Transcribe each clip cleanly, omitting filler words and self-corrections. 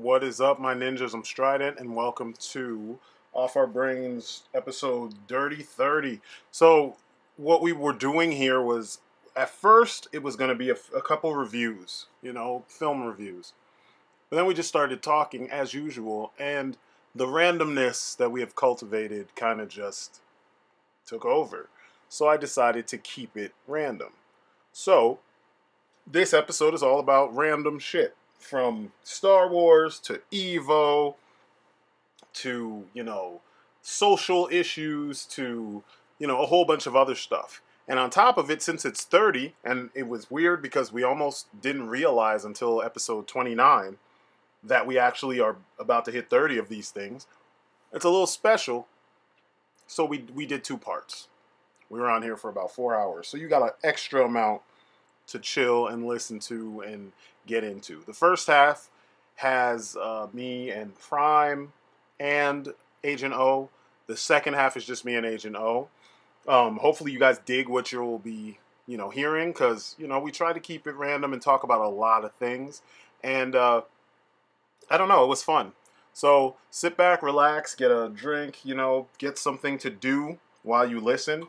What is up, my ninjas? I'm Strydent, and welcome to Off Our Brains episode Dirty 30. So, what we were doing here was, at first, it was going to be a couple reviews, film reviews. But then we just started talking, as usual, and the randomness that we have cultivated kind of just took over. So I decided to keep it random. So, this episode is all about random shit. From Star Wars to Evo to, social issues to, a whole bunch of other stuff. And on top of it, since it's 30, and it was weird because we almost didn't realize until episode 29 that we actually are about to hit 30 of these things. It's a little special. So we did two parts. We were on here for about 4 hours. So you got an extra amount to chill and listen to and get into. The first half has me and Prime and Agent O. The second half is just me and Agent O. Hopefully you guys dig what you'll be, hearing, because, we try to keep it random and talk about a lot of things. And I don't know, it was fun. So sit back, relax, get a drink, get something to do while you listen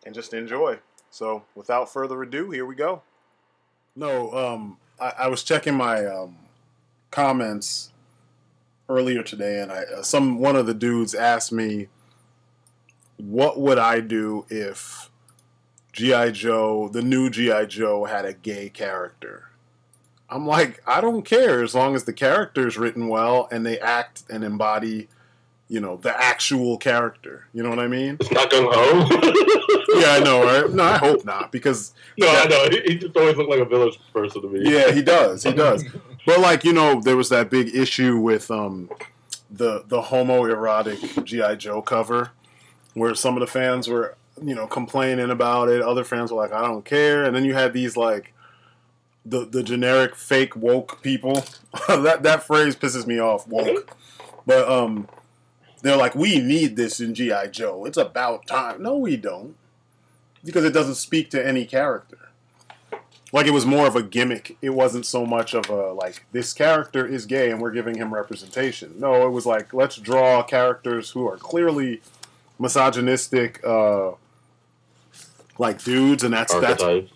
and just enjoy. So without further ado, here we go. No, I was checking my comments earlier today, and one of the dudes asked me, what would I do if G.I. Joe, the new G.I. Joe, had a gay character? I'm like, I don't care as long as the character's written well and they act and embody, the actual character. You know what I mean? It's not gung-ho. Yeah, I know, right? No, I hope not, because... No, I know. He just always looked like a village person to me. Yeah, he does. But, there was that big issue with the homoerotic G.I. Joe cover, where some of the fans were, complaining about it. Other fans were like, I don't care. And then you had these, the generic fake woke people. that phrase pisses me off, woke. But they're like, we need this in G.I. Joe. It's about time. No, we don't. Because it doesn't speak to any character. It was more of a gimmick. It wasn't so much of a, this character is gay and we're giving him representation. No, it was let's draw characters who are clearly misogynistic, dudes, and that's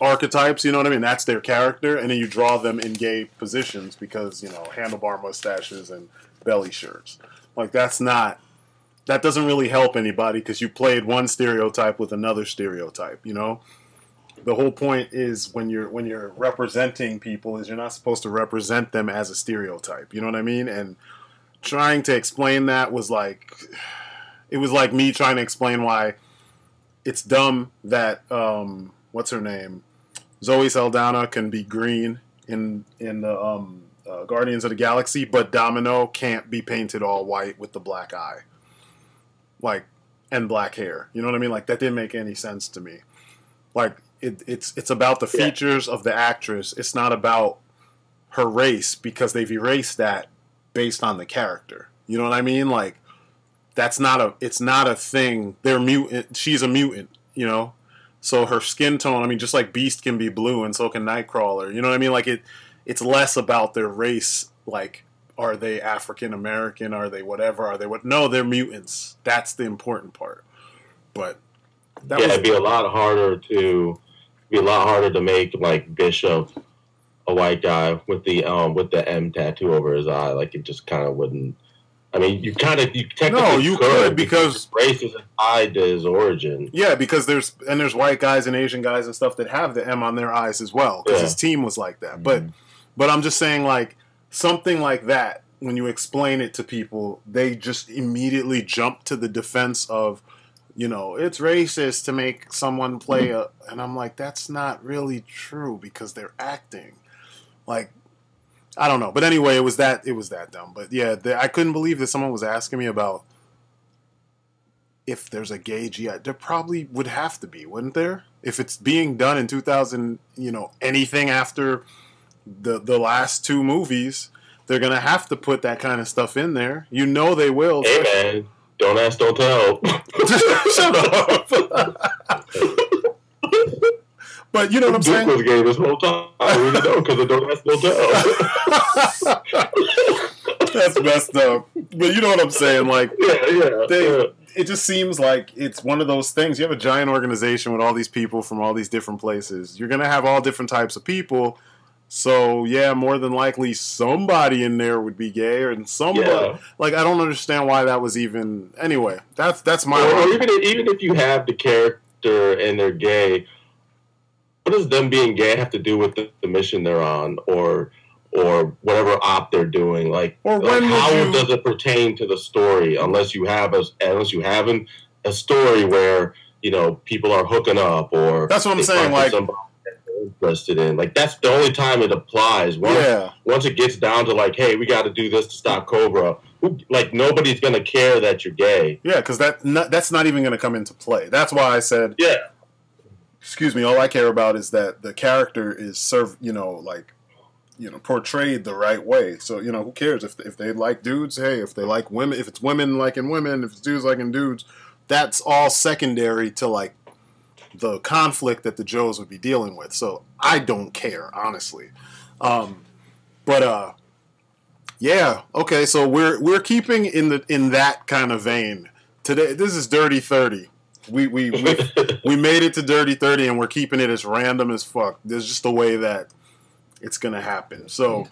archetypes, you know what I mean? That's their character, and then you draw them in gay positions because, handlebar mustaches and belly shirts. That doesn't really help anybody because you played one stereotype with another stereotype, The whole point is when you're representing people is you're not supposed to represent them as a stereotype, you know what I mean? And trying to explain that was it was like me trying to explain why it's dumb that what's her name, Zoe Saldana, can be green in the Guardians of the Galaxy, but Domino can't be painted all white with the black eye, and black hair. You know what I mean? That didn't make any sense to me. It's about the features of the actress. It's not about her race because they've erased that based on the character. You know what I mean? It's not a thing. They're mutant. She's a mutant, So her skin tone, just like Beast can be blue and so can Nightcrawler. You know what I mean? It's less about their race. Are they African American? Are they whatever? Are they what? No, they're mutants. That's the important part. But it'd be a lot harder to make Bishop a white guy with the M tattoo over his eye. It just kind of wouldn't. You technically could because race isn't tied to his origin. Yeah, because there's white guys and Asian guys and stuff that have the M on their eyes as well because his team was like that. Mm-hmm. But I'm just saying something like that, when you explain it to people, they just immediately jump to the defense of, it's racist to make someone play and I'm like, that's not really true because they're acting. I don't know. But anyway, it was that dumb. But yeah, I couldn't believe that someone was asking me about if there's a gay GI. There probably would have to be, wouldn't there? If it's being done in 2000, anything after the last two movies, they're going to have to put that kind of stuff in there. They will. Hey, man. Don't ask, don't tell. Shut up. But you know what I'm saying? Duke was gay this whole time. I really know because of Don't Ask, Don't Tell. That's messed up. But you know what I'm saying? Like, it just seems like it's one of those things. You have a giant organization with all these people from all these different places. You're gonna have all different types of people. So yeah, more than likely somebody in there would be gay, and somebody like I don't understand why that was even. Anyway, that's my. Or even if you have the character and they're gay, what does them being gay have to do with the mission they're on, or whatever op they're doing? Like, or how does it pertain to the story unless you have a story where people are hooking up or that's what I'm saying. Like, interested in, like, that's the only time it applies. Once it gets down to like, hey, we got to do this to stop Cobra, like nobody's gonna care that you're gay. Yeah, because that's not even gonna come into play. That's why I said, excuse me. All I care about is that the character is portrayed the right way. So who cares if they like dudes? Hey, if they like women, if it's women liking women, if it's dudes liking dudes, that's all secondary to like the conflict that the Joes would be dealing with. So I don't care, honestly. Yeah, okay. So we're keeping in that kind of vein today. This is Dirty 30. We made it to Dirty 30, and we're keeping it as random as fuck. There's just a way that it's gonna happen. So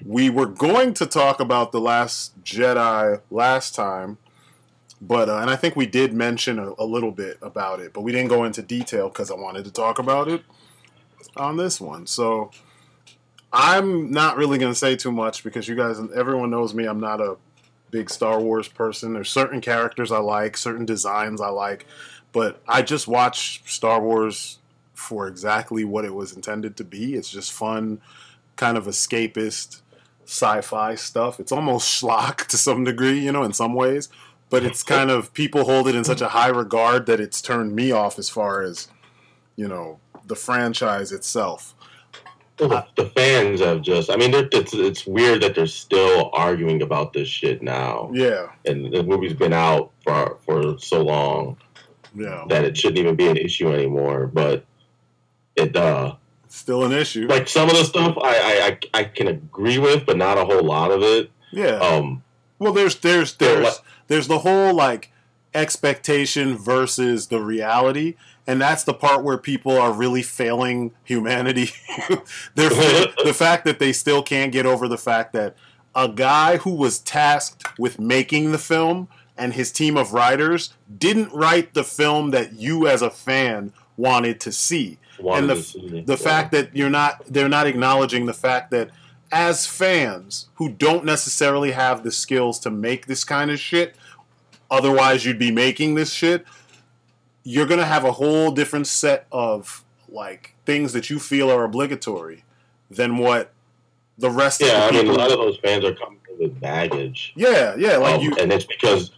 we were going to talk about The Last Jedi last time. But and I think we did mention a little bit about it, but we didn't go into detail because I wanted to talk about it on this one. So I'm not really going to say too much because everyone knows me. I'm not a big Star Wars person. There's certain characters I like, certain designs I like, but I just watch Star Wars for exactly what it was intended to be. It's just fun, kind of escapist sci-fi stuff. It's almost schlock to some degree, in some ways. But it's kind of, people hold it in such a high regard that it's turned me off as far as, the franchise itself. Well, the fans have just, it's weird that they're still arguing about this shit now. Yeah. And the movie's been out for so long that it shouldn't even be an issue anymore. But it's still an issue. Like, some of the stuff I can agree with, but not a whole lot of it. Yeah. Well, there's the whole like expectation versus the reality, and that's the part where people are really failing humanity. The fact that they still can't get over the fact that a guy who was tasked with making the film and his team of writers didn't write the film that you as a fan wanted to see. The fact that they're not acknowledging the fact that as fans who don't necessarily have the skills to make this kind of shit, otherwise you'd be making this shit, you're going to have a whole different set of like things that you feel are obligatory than what the rest of the people... a lot of those fans are coming with baggage. Yeah. And it's because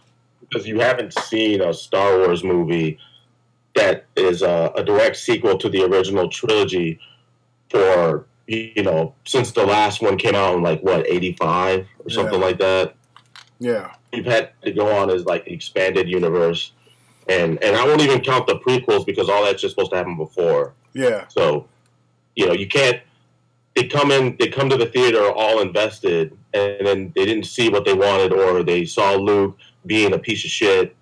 you haven't seen a Star Wars movie that is a direct sequel to the original trilogy for... since the last one came out in 85 or something like that. Yeah. You've had to go on as like the expanded universe. And I won't even count the prequels because all that's just supposed to happen before. Yeah. So, you can't, they come to the theater all invested and then they didn't see what they wanted, or they saw Luke being a piece of shit,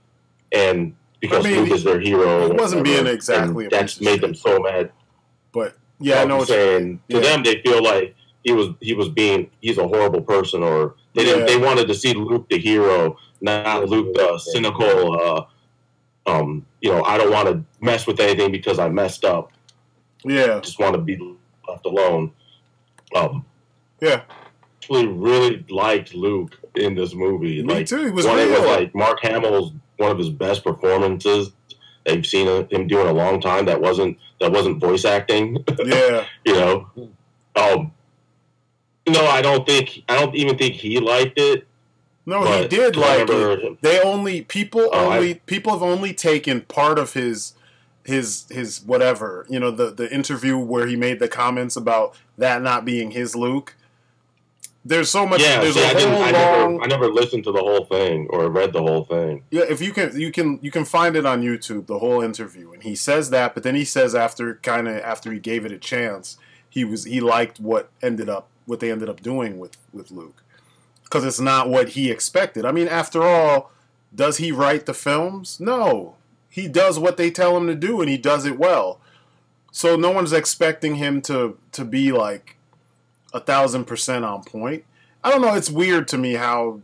and because Luke is their hero. He wasn't being exactly a piece of shit. That's made them so mad. But yeah, I know what you're saying. To them, they feel like he's a horrible person, or they wanted to see Luke the hero, not Luke the cynical. I don't want to mess with anything because I messed up. Yeah, I just want to be left alone. Yeah, actually really liked Luke in this movie. Me too. He was real. It was like Mark Hamill's one of his best performances that you've seen him do in a long time. That wasn't voice acting. Yeah, No, I don't even think he liked it. No, he did like it. People have only taken part of his whatever, the interview where he made the comments about that not being his Luke. There's so much. Yeah, there's I never listened to the whole thing or read the whole thing. Yeah, if you can find it on YouTube, the whole interview, and he says that, but then he says after he gave it a chance, he liked what they ended up doing with Luke. because it's not what he expected. I mean, after all, does he write the films? No. He does what they tell him to do, and he does it well. So no one's expecting him to be like 1,000% on point. I don't know. It's weird to me how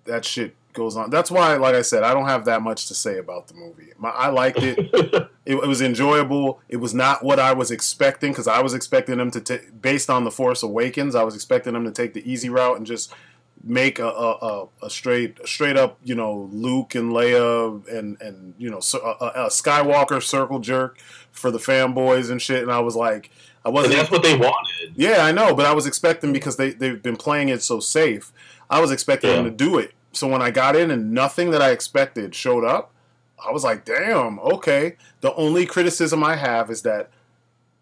that shit goes on. That's why, like I said, I don't have that much to say about the movie. I liked it. It was enjoyable. It was not what I was expecting, because I was expecting them to based on The Force Awakens, I was expecting them to take the easy route and just make a straight up, Luke and Leia and a Skywalker circle jerk for the fanboys and shit. And I was like, I wasn't. And that's what they wanted. Yeah, I know, but I was expecting, because they've been playing it so safe, I was expecting them to do it. So when I got in and nothing that I expected showed up, I was like, damn, okay. The only criticism I have is that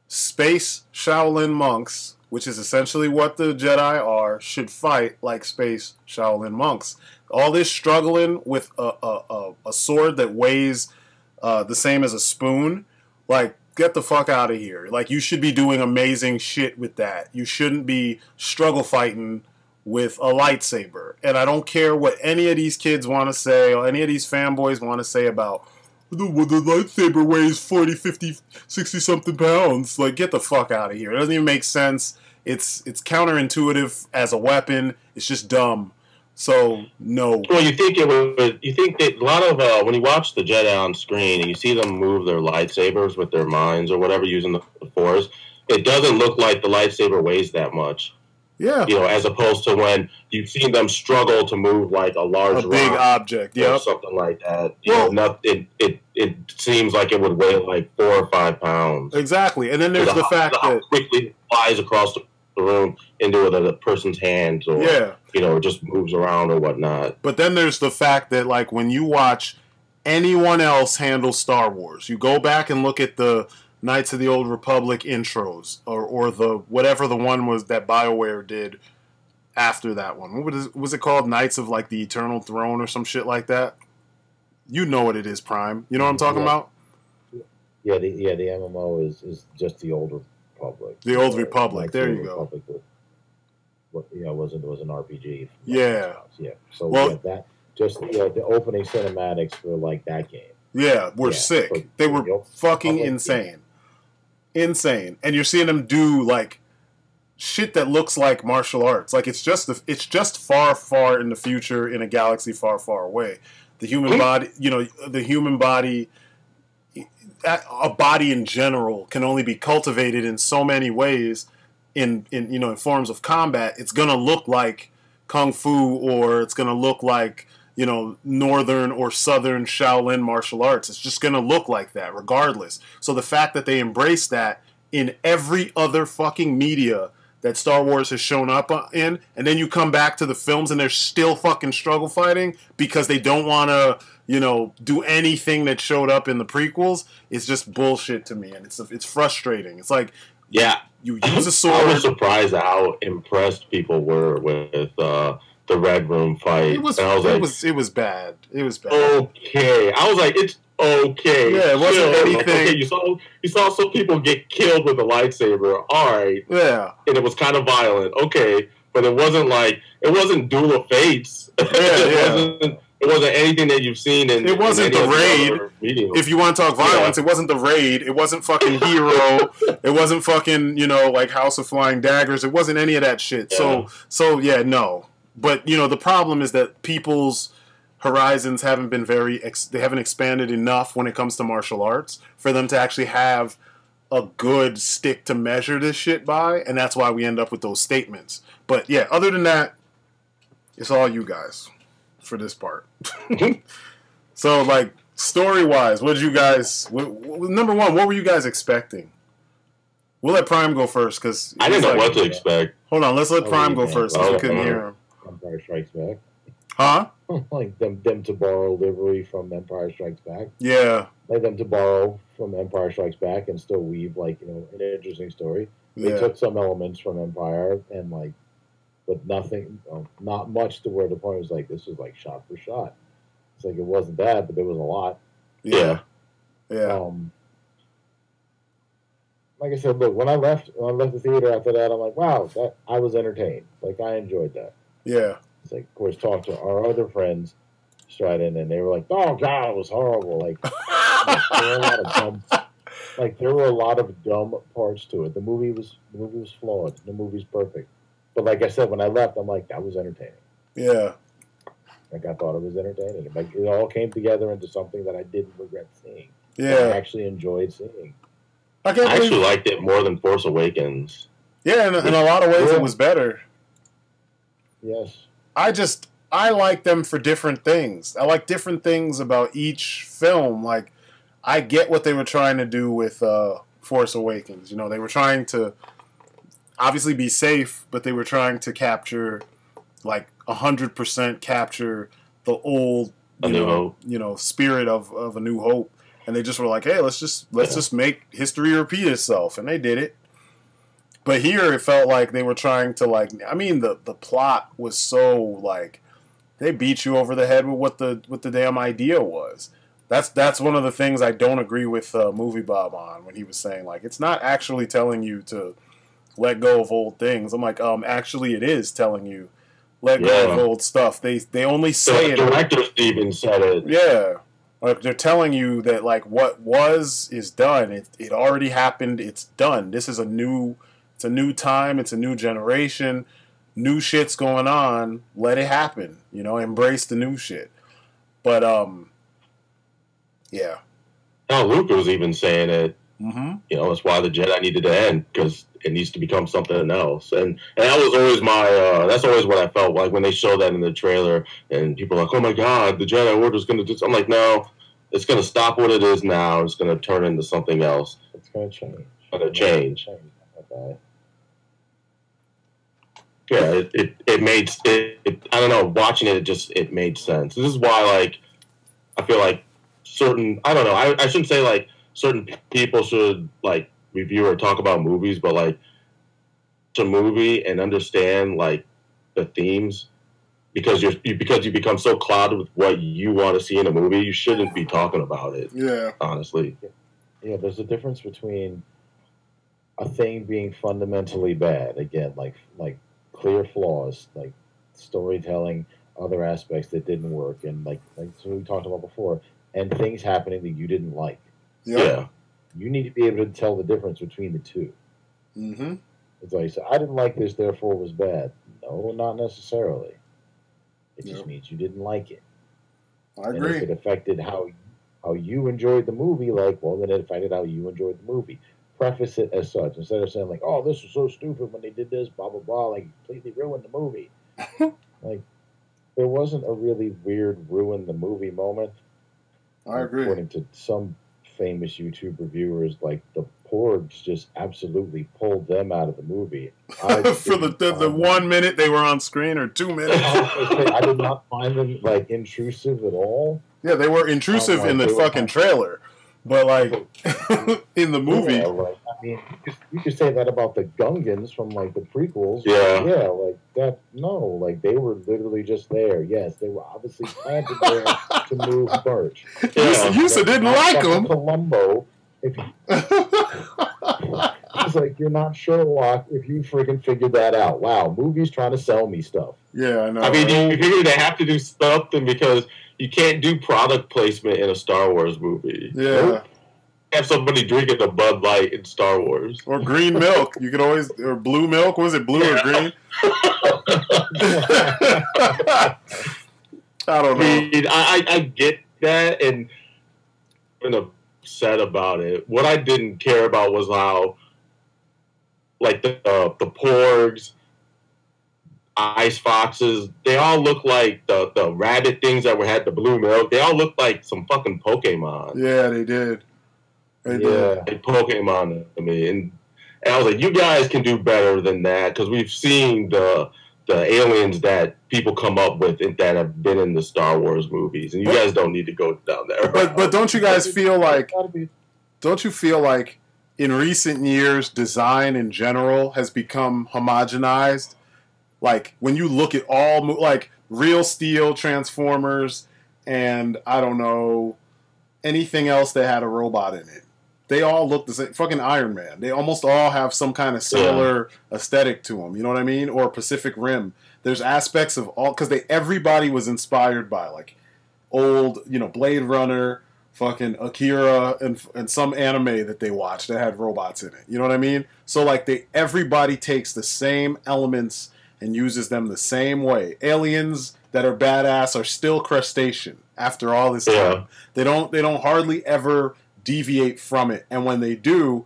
space Shaolin monks, which is essentially what the Jedi are, should fight like space Shaolin monks. All this struggling with a sword that weighs the same as a spoon, like, get the fuck out of here. Like, you should be doing amazing shit with that. You shouldn't be struggle fighting with a lightsaber. And I don't care what any of these kids want to say, or any of these fanboys want to say about, the lightsaber weighs 40, 50, 60 something pounds. Like, get the fuck out of here. It doesn't even make sense. It's counterintuitive as a weapon. It's just dumb. So, no. Well, you think that a lot of, when you watch the Jedi on screen and you see them move their lightsabers with their minds or whatever using the Force, it doesn't look like the lightsaber weighs that much. Yeah. As opposed to when you've seen them struggle to move like a large big object, or something like that. It seems like it would weigh like 4 or 5 pounds. Exactly. And then there's the fact that quickly it flies across the room into a person's hands, or it just moves around or whatnot. But then there's the fact that, like, when you watch anyone else handle Star Wars, you go back and look at the Knights of the Old Republic intros, or the whatever the one was that BioWare did after that one. What was it called? Knights of, like, the Eternal Throne or some shit like that. You know what it is, Prime. You know what I'm talking about? Yeah, the MMO is just the Old Republic. The Old Republic. There you go. Was an RPG. Yeah. Yeah. So that just the opening cinematics for like that game. Yeah, were sick. They were fucking insane. Insane. And you're seeing them do like shit that looks like martial arts. Like, it's just far, far in the future in a galaxy far, far away. The human body, a body in general can only be cultivated in so many ways in forms of combat. It's going to look like Kung Fu, or it's going to look like, Northern or Southern Shaolin martial arts. It's just going to look like that regardless. So the fact that they embrace that in every other fucking media that Star Wars has shown up in, and then you come back to the films and they're still fucking struggle fighting because they don't want to, do anything that showed up in the prequels, it's just bullshit to me, and it's frustrating. It's like, you use a sword. I was surprised at how impressed people were with the Red Room fight. It was bad. It was bad. Okay, I was like, it's okay. Yeah, it wasn't anything. Like, okay, you saw some people get killed with a lightsaber. All right. Yeah. And it was kind of violent. Okay, but it wasn't Duel of Fates. It wasn't anything that you've seen in. It wasn't the Raid. If you want to talk violence, it wasn't the Raid. It wasn't fucking Hero. It wasn't fucking like House of Flying Daggers. It wasn't any of that shit. Yeah. So no. But the problem is that people's horizons haven't been they haven't expanded enough when it comes to martial arts for them to actually have a good stick to measure this shit by, and that's why we end up with those statements. But yeah, other than that, it's all you guys for this part. So, like, story-wise, what did you guys... number one, what were you guys expecting? We'll let Prime go first, because... I didn't know what to expect. Hold on, let's let Prime go first, because we couldn't hear him. Empire Strikes Back. Huh? Like them to borrow livery from Empire Strikes Back. Yeah. Like them to borrow from Empire Strikes Back and still weave, like, an interesting story. They took some elements from Empire and, like, but nothing, not much to where the point was like, this was like shot for shot. It's like, it wasn't that, but there was a lot. Yeah. Like I said, look, when I left the theater after that, I'm like, wow, I was entertained. Like, I enjoyed that. Yeah. It's like, of course, talk to our other friends, Strydent, and they were like, "Oh God, it was horrible." There were a lot of dumb parts to it. The movie was flawed. The movie's perfect. But like I said, when I left, I'm like, that was entertaining. Yeah. Like I thought it was entertaining. Like it all came together into something that I didn't regret seeing. Yeah. I actually enjoyed seeing. I actually liked it more than Force Awakens. Yeah, in a lot of ways, it was better. Yes. I like them for different things. I like different things about each film. Like, I get what they were trying to do with Force Awakens. You know, they were trying to obviously be safe, but they were trying to capture, like, 100% capture the old, spirit of A New Hope. And they just were like, hey, let's just make history repeat itself. And they did it. But here it felt like they were trying to, like, I mean, the plot was so, like, they beat you over the head with what the damn idea was. That's one of the things I don't agree with Movie Bob on, when he was saying, like, it's not actually telling you to let go of old things. I'm like, actually it is telling you let go of old stuff. They only say it. The director even said it. Yeah. Like, they're telling you that, like, what was is done. It already happened. It's done. This is it's a new time. It's a new generation. New shit's going on. Let it happen. You know, embrace the new shit. But, yeah. Now, Luke was even saying it. Mm-hmm. You know, that's why the Jedi needed to end, because it needs to become something else. And that was always that's always what I felt like when they showed that in the trailer, and people are like, oh my God, the Jedi Order's going to do. I'm like, no, it's going to stop what it is now. It's going to turn into something else. It's going to change. It's going to change. Okay. Yeah, it made I don't know. Watching it made sense. This is why, like, I feel like I don't know. I shouldn't say like certain people should like review or talk about movies, but like to movie and understand like the themes, because you become so clouded with what you want to see in a movie, you shouldn't be talking about it. Yeah, honestly. Yeah, there's a difference between a thing being fundamentally bad, again, like clear flaws, like storytelling, other aspects that didn't work, and like so we talked about before, and things happening that you didn't like. Yeah. You need to be able to tell the difference between the two. Mm-hmm. It's like, so I didn't like this, therefore it was bad. No, not necessarily. It just means you didn't like it. I agree. And if it affected how you enjoyed the movie, like, well, then it affected how you enjoyed the movie. Preface it as such, instead of saying like, oh, this was so stupid when they did this, blah blah blah, like completely ruined the movie. Like, there wasn't a really weird ruin the movie moment. I agree. According to some famous YouTube reviewers, like the Porgs just absolutely pulled them out of the movie. For the 1 minute they were on screen, or 2 minutes. I did not find them like intrusive at all. Yeah, they were intrusive in the fucking trailer. But, like, in the movie... Yeah, like, I mean, you could say that about the Gungans from, like, the prequels. Yeah. Yeah, like, that, no. Like, they were literally just there. Yes, they were obviously planted there to move Birch. Yeah. You didn't like them. Columbo, if you... It's like, you're not Sherlock if you freaking figured that out. Wow, movies trying to sell me stuff. Yeah, I know. I mean, you figure they have to do something, because you can't do product placement in a Star Wars movie. Yeah. Nope. Have somebody drinking a Bud Light in Star Wars. Or green milk. You could always... Or blue milk. Was it blue or green? I don't know. I get that, and I'm upset about it. What I didn't care about was how, like, the Porgs, ice foxes, they all look like the rabbit things that had the blue milk. They all look like some fucking Pokemon. Yeah, they did. They did. Like Pokemon to me. And I was like, you guys can do better than that, because we've seen the aliens that people come up with that have been in the Star Wars movies, and you guys don't need to go down there. But don't you guys feel like... Don't you feel like in recent years, design in general has become homogenized? Like, when you look at all, like, Real Steel, Transformers, and, I don't know, anything else that had a robot in it, they all look the same. Fucking Iron Man. They almost all have some kind of similar aesthetic to them. You know what I mean? Or Pacific Rim. there's aspects of all because everybody was inspired by like old, Blade Runner, fucking Akira, and some anime that they watched that had robots in it. You know what I mean? So like everybody takes the same elements and uses them the same way. Aliens that are badass are still crustacean after all this time. They don't hardly ever deviate from it, and when they do,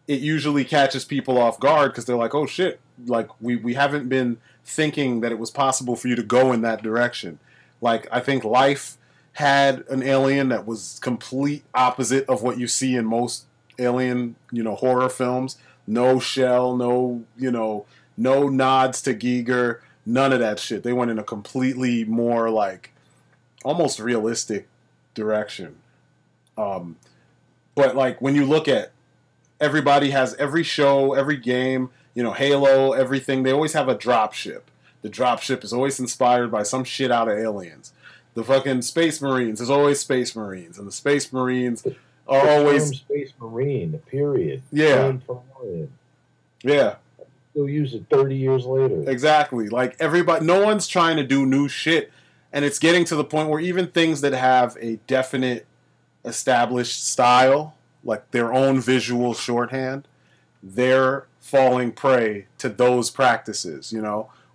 it usually catches people off guard because they're like, oh shit, like we haven't been thinking that it was possible for you to go in that direction. Like I think Life had an alien that was complete opposite of what you see in most alien, horror films. No shell, no nods to Giger, none of that shit. They went in a completely more like almost realistic direction. But like when you look at everybody has every show, every game, Halo, everything, they always have a dropship. The dropship is always inspired by some shit out of Aliens. The fucking Space Marines, there's always Space Marines, and the Space Marines are always Space Marine. Period. Yeah. Yeah. Still use it 30 years later. Exactly. Like everybody, no one's trying to do new shit, and it's getting to the point where even things that have a definite established style, like their own visual shorthand, they're falling prey to those practices.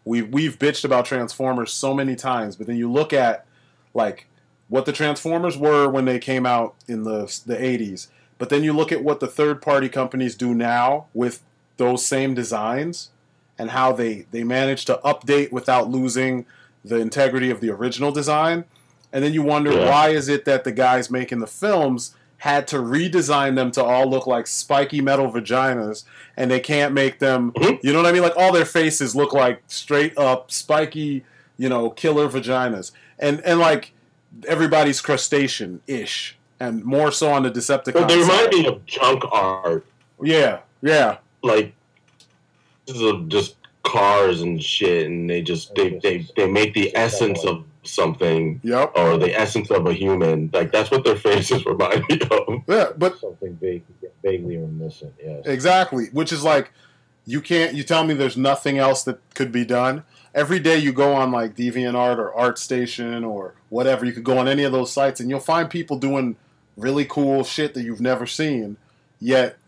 We've bitched about Transformers so many times, but then you look at like what the Transformers were when they came out in the 80s, but then you look at what the third-party companies do now with those same designs and how they manage to update without losing the integrity of the original design. And then you wonder, why is it that the guys making the films had to redesign them to all look like spiky metal vaginas, and they can't make them, you know what I mean? Like all their faces look like straight up spiky, killer vaginas. And like everybody's crustacean-ish, and more so on the Decepticon Well, they remind side. me of junk art. Yeah. Like, this is just cars and shit, and they make the essence of something, or the essence of a human. Like that's what their faces remind me of. Yeah, but something vaguely reminiscent. Yes, exactly. Which is like, you tell me there's nothing else that could be done. Every day you go on like DeviantArt or ArtStation or whatever, you could go on any of those sites and you'll find people doing really cool shit that you've never seen. Yet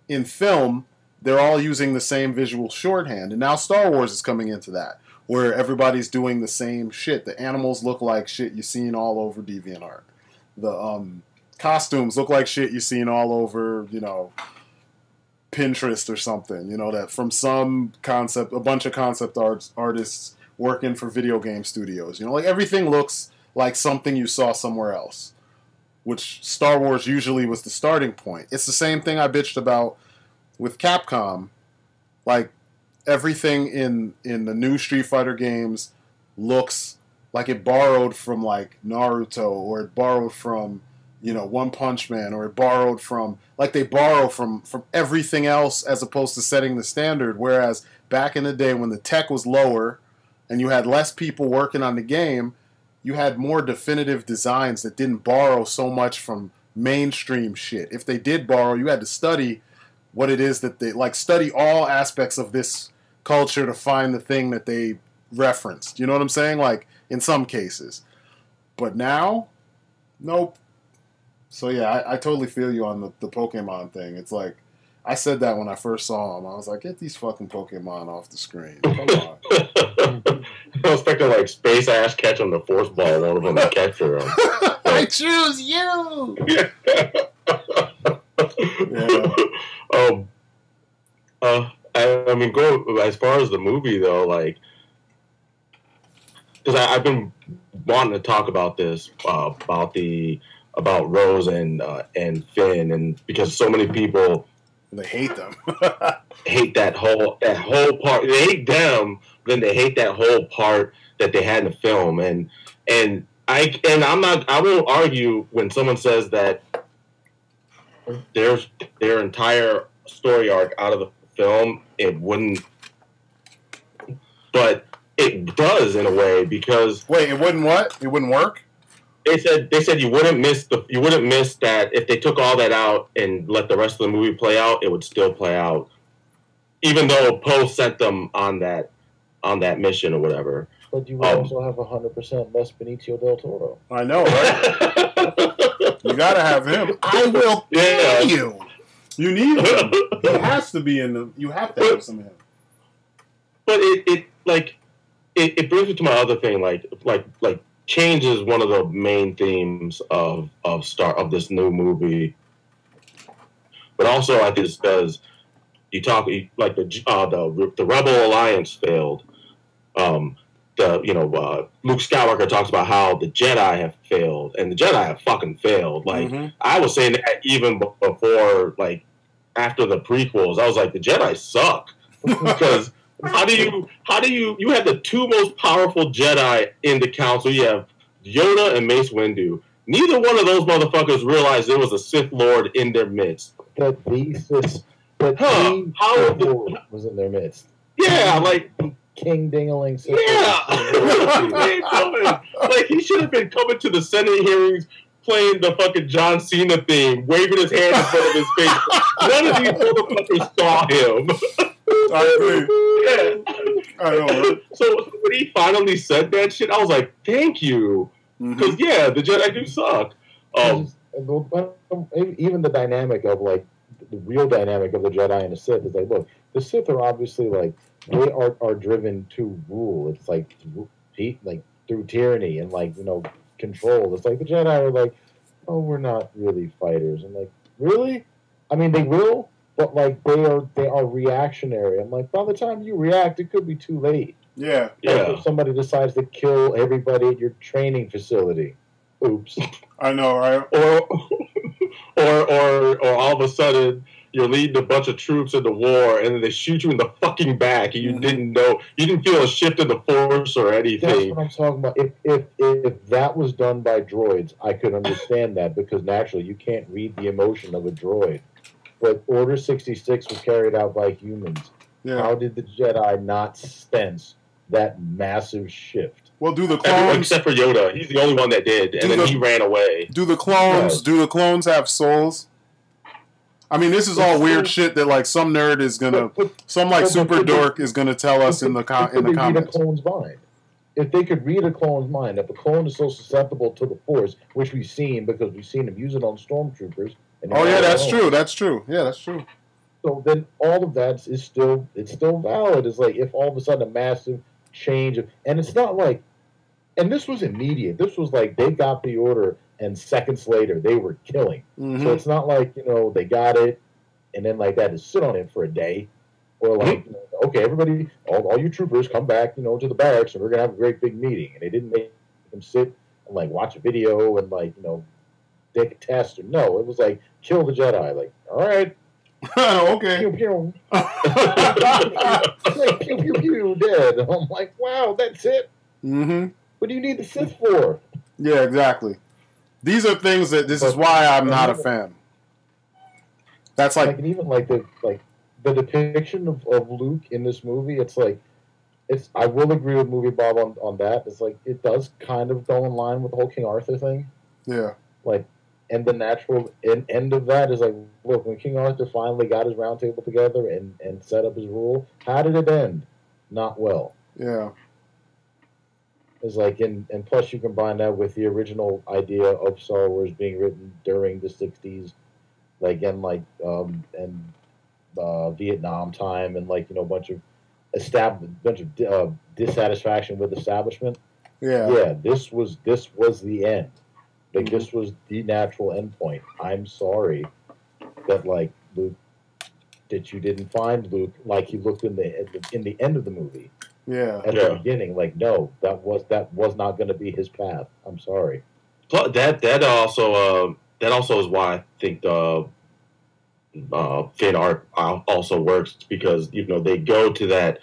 in film, they're all using the same visual shorthand. And now Star Wars is coming into that, where everybody's doing the same shit. The animals look like shit you've seen all over DeviantArt. The costumes look like shit you've seen all over, Pinterest or something. That from some concept, a bunch of concept artists working for video game studios. Like everything looks like something you saw somewhere else, which Star Wars usually was the starting point. It's the same thing I bitched about with Capcom. Like, everything in the new Street Fighter games looks like it borrowed from like Naruto, or it borrowed from One Punch Man, or it borrowed from, like, they borrow from everything else as opposed to setting the standard. Whereas back in the day when the tech was lower and you had less people working on the game, you had more definitive designs that didn't borrow so much from mainstream shit. If they did borrow, you had to study what it is that they, like, study all aspects of this culture to find the thing that they referenced. You know what I'm saying? Like, in some cases. But now, nope. So yeah, I totally feel you on the Pokemon thing. It's like, I said that when I first saw them. I was like, get these fucking Pokemon off the screen. Come on. I was expecting like Space Ash catching the Force Ball, one of them to catch her. I choose you! Yeah. I mean, go as far as the movie though, like, because I've been wanting to talk about this, about Rose and Finn, and because so many people, they hate them. hate that whole part. They hate them, then they hate that whole part that they had in the film. And I won't argue when someone says that there's their entire story arc out of the film. It wouldn't, but it does in a way, because it wouldn't what? It wouldn't work? They said you wouldn't miss that if they took all that out and let the rest of the movie play out. It would still play out, even though Poe sent them on that on that mission or whatever. But you would also have 100% less Benicio del Toro. I know, right? You gotta have him. I will kill you. You need him. He has to be in the. You have to have some of him. But it brings me to my other thing. Like change is one of the main themes of this new movie. But also, I think it's because you talk like the Rebel Alliance failed. Luke Skywalker talks about how the Jedi have failed, and the Jedi have fucking failed. Like I was saying that even before, like after the prequels, I was like, the Jedi suck because how do you have the two most powerful Jedi in the council? You have Yoda and Mace Windu. Neither one of those motherfuckers realized there was a Sith Lord in their midst. How was in their midst? Yeah, like King Dingaling. Like he should have been coming to the Senate hearings, playing the fucking John Cena theme, waving his hand in front of his face. None of these motherfuckers saw him. I agree. Yeah. I know. So when he finally said that shit, I was like, "Thank you," because the Jedi do suck. Even the dynamic of like the real dynamic of the Jedi and the Sith is like, look, the Sith are obviously like they are driven to rule. It's like through tyranny and like control. It's like the Jedi are like, oh, we're not really fighters. I'm like, really? I mean, they will, but like they are reactionary. I'm like, by the time you react, it could be too late. Yeah. Like if somebody decides to kill everybody at your training facility. Oops. I know, right? Or all of a sudden you're leading a bunch of troops into war and then they shoot you in the fucking back and you didn't know, you didn't feel a shift in the force or anything. That's what I'm talking about. If that was done by droids, I could understand that because naturally you can't read the emotion of a droid. But Order 66 was carried out by humans. Yeah. How did the Jedi not sense that massive shift? Well, do the clones, except for Yoda, he's the only one that did, and then he ran away. Do the clones have souls? I mean, this is all weird shit that like some nerd is gonna, super dork is gonna tell us in the comments. Read a clone's mind. If they could read a clone's mind, if a clone is so susceptible to the Force, which we've seen because we've seen them use it on stormtroopers. That's true. That's true. Yeah, that's true. So then all of that is still valid. It's like if all of a sudden a massive change, and it's not like. And this was immediate. This was like they got the order, and seconds later they were killing. So it's not like they got it, and then like that to sit on it for a day, or like okay, everybody, all you troopers, come back, to the barracks, and we're gonna have a great big meeting. And they didn't make them sit and like watch a video and like take a test or no. It was like kill the Jedi. Like all right, okay, pew pew, like, pew pew pew, dead. And I'm like, wow, that's it. What do you need the Sith for? Yeah, exactly. These are things this is why I'm not a fan. That's like and even like the depiction of Luke in this movie, I will agree with Movie Bob on that. It's like it does kind of go in line with the whole King Arthur thing. Yeah. Like and the natural end of that is like, look, when King Arthur finally got his round table together and set up his rule, how did it end? Not well. Yeah. Is like and plus you combine that with the original idea of Star Wars being written during the 60s, like and like Vietnam time and like a bunch of dissatisfaction with establishment. Yeah. This was the end. Like this was the natural end point. I'm sorry that like Luke that you didn't find Luke like he looked in the end of the movie. Yeah. At the beginning, like no, that was not going to be his path. I'm sorry. That also is why I think the fan art also works because they go to that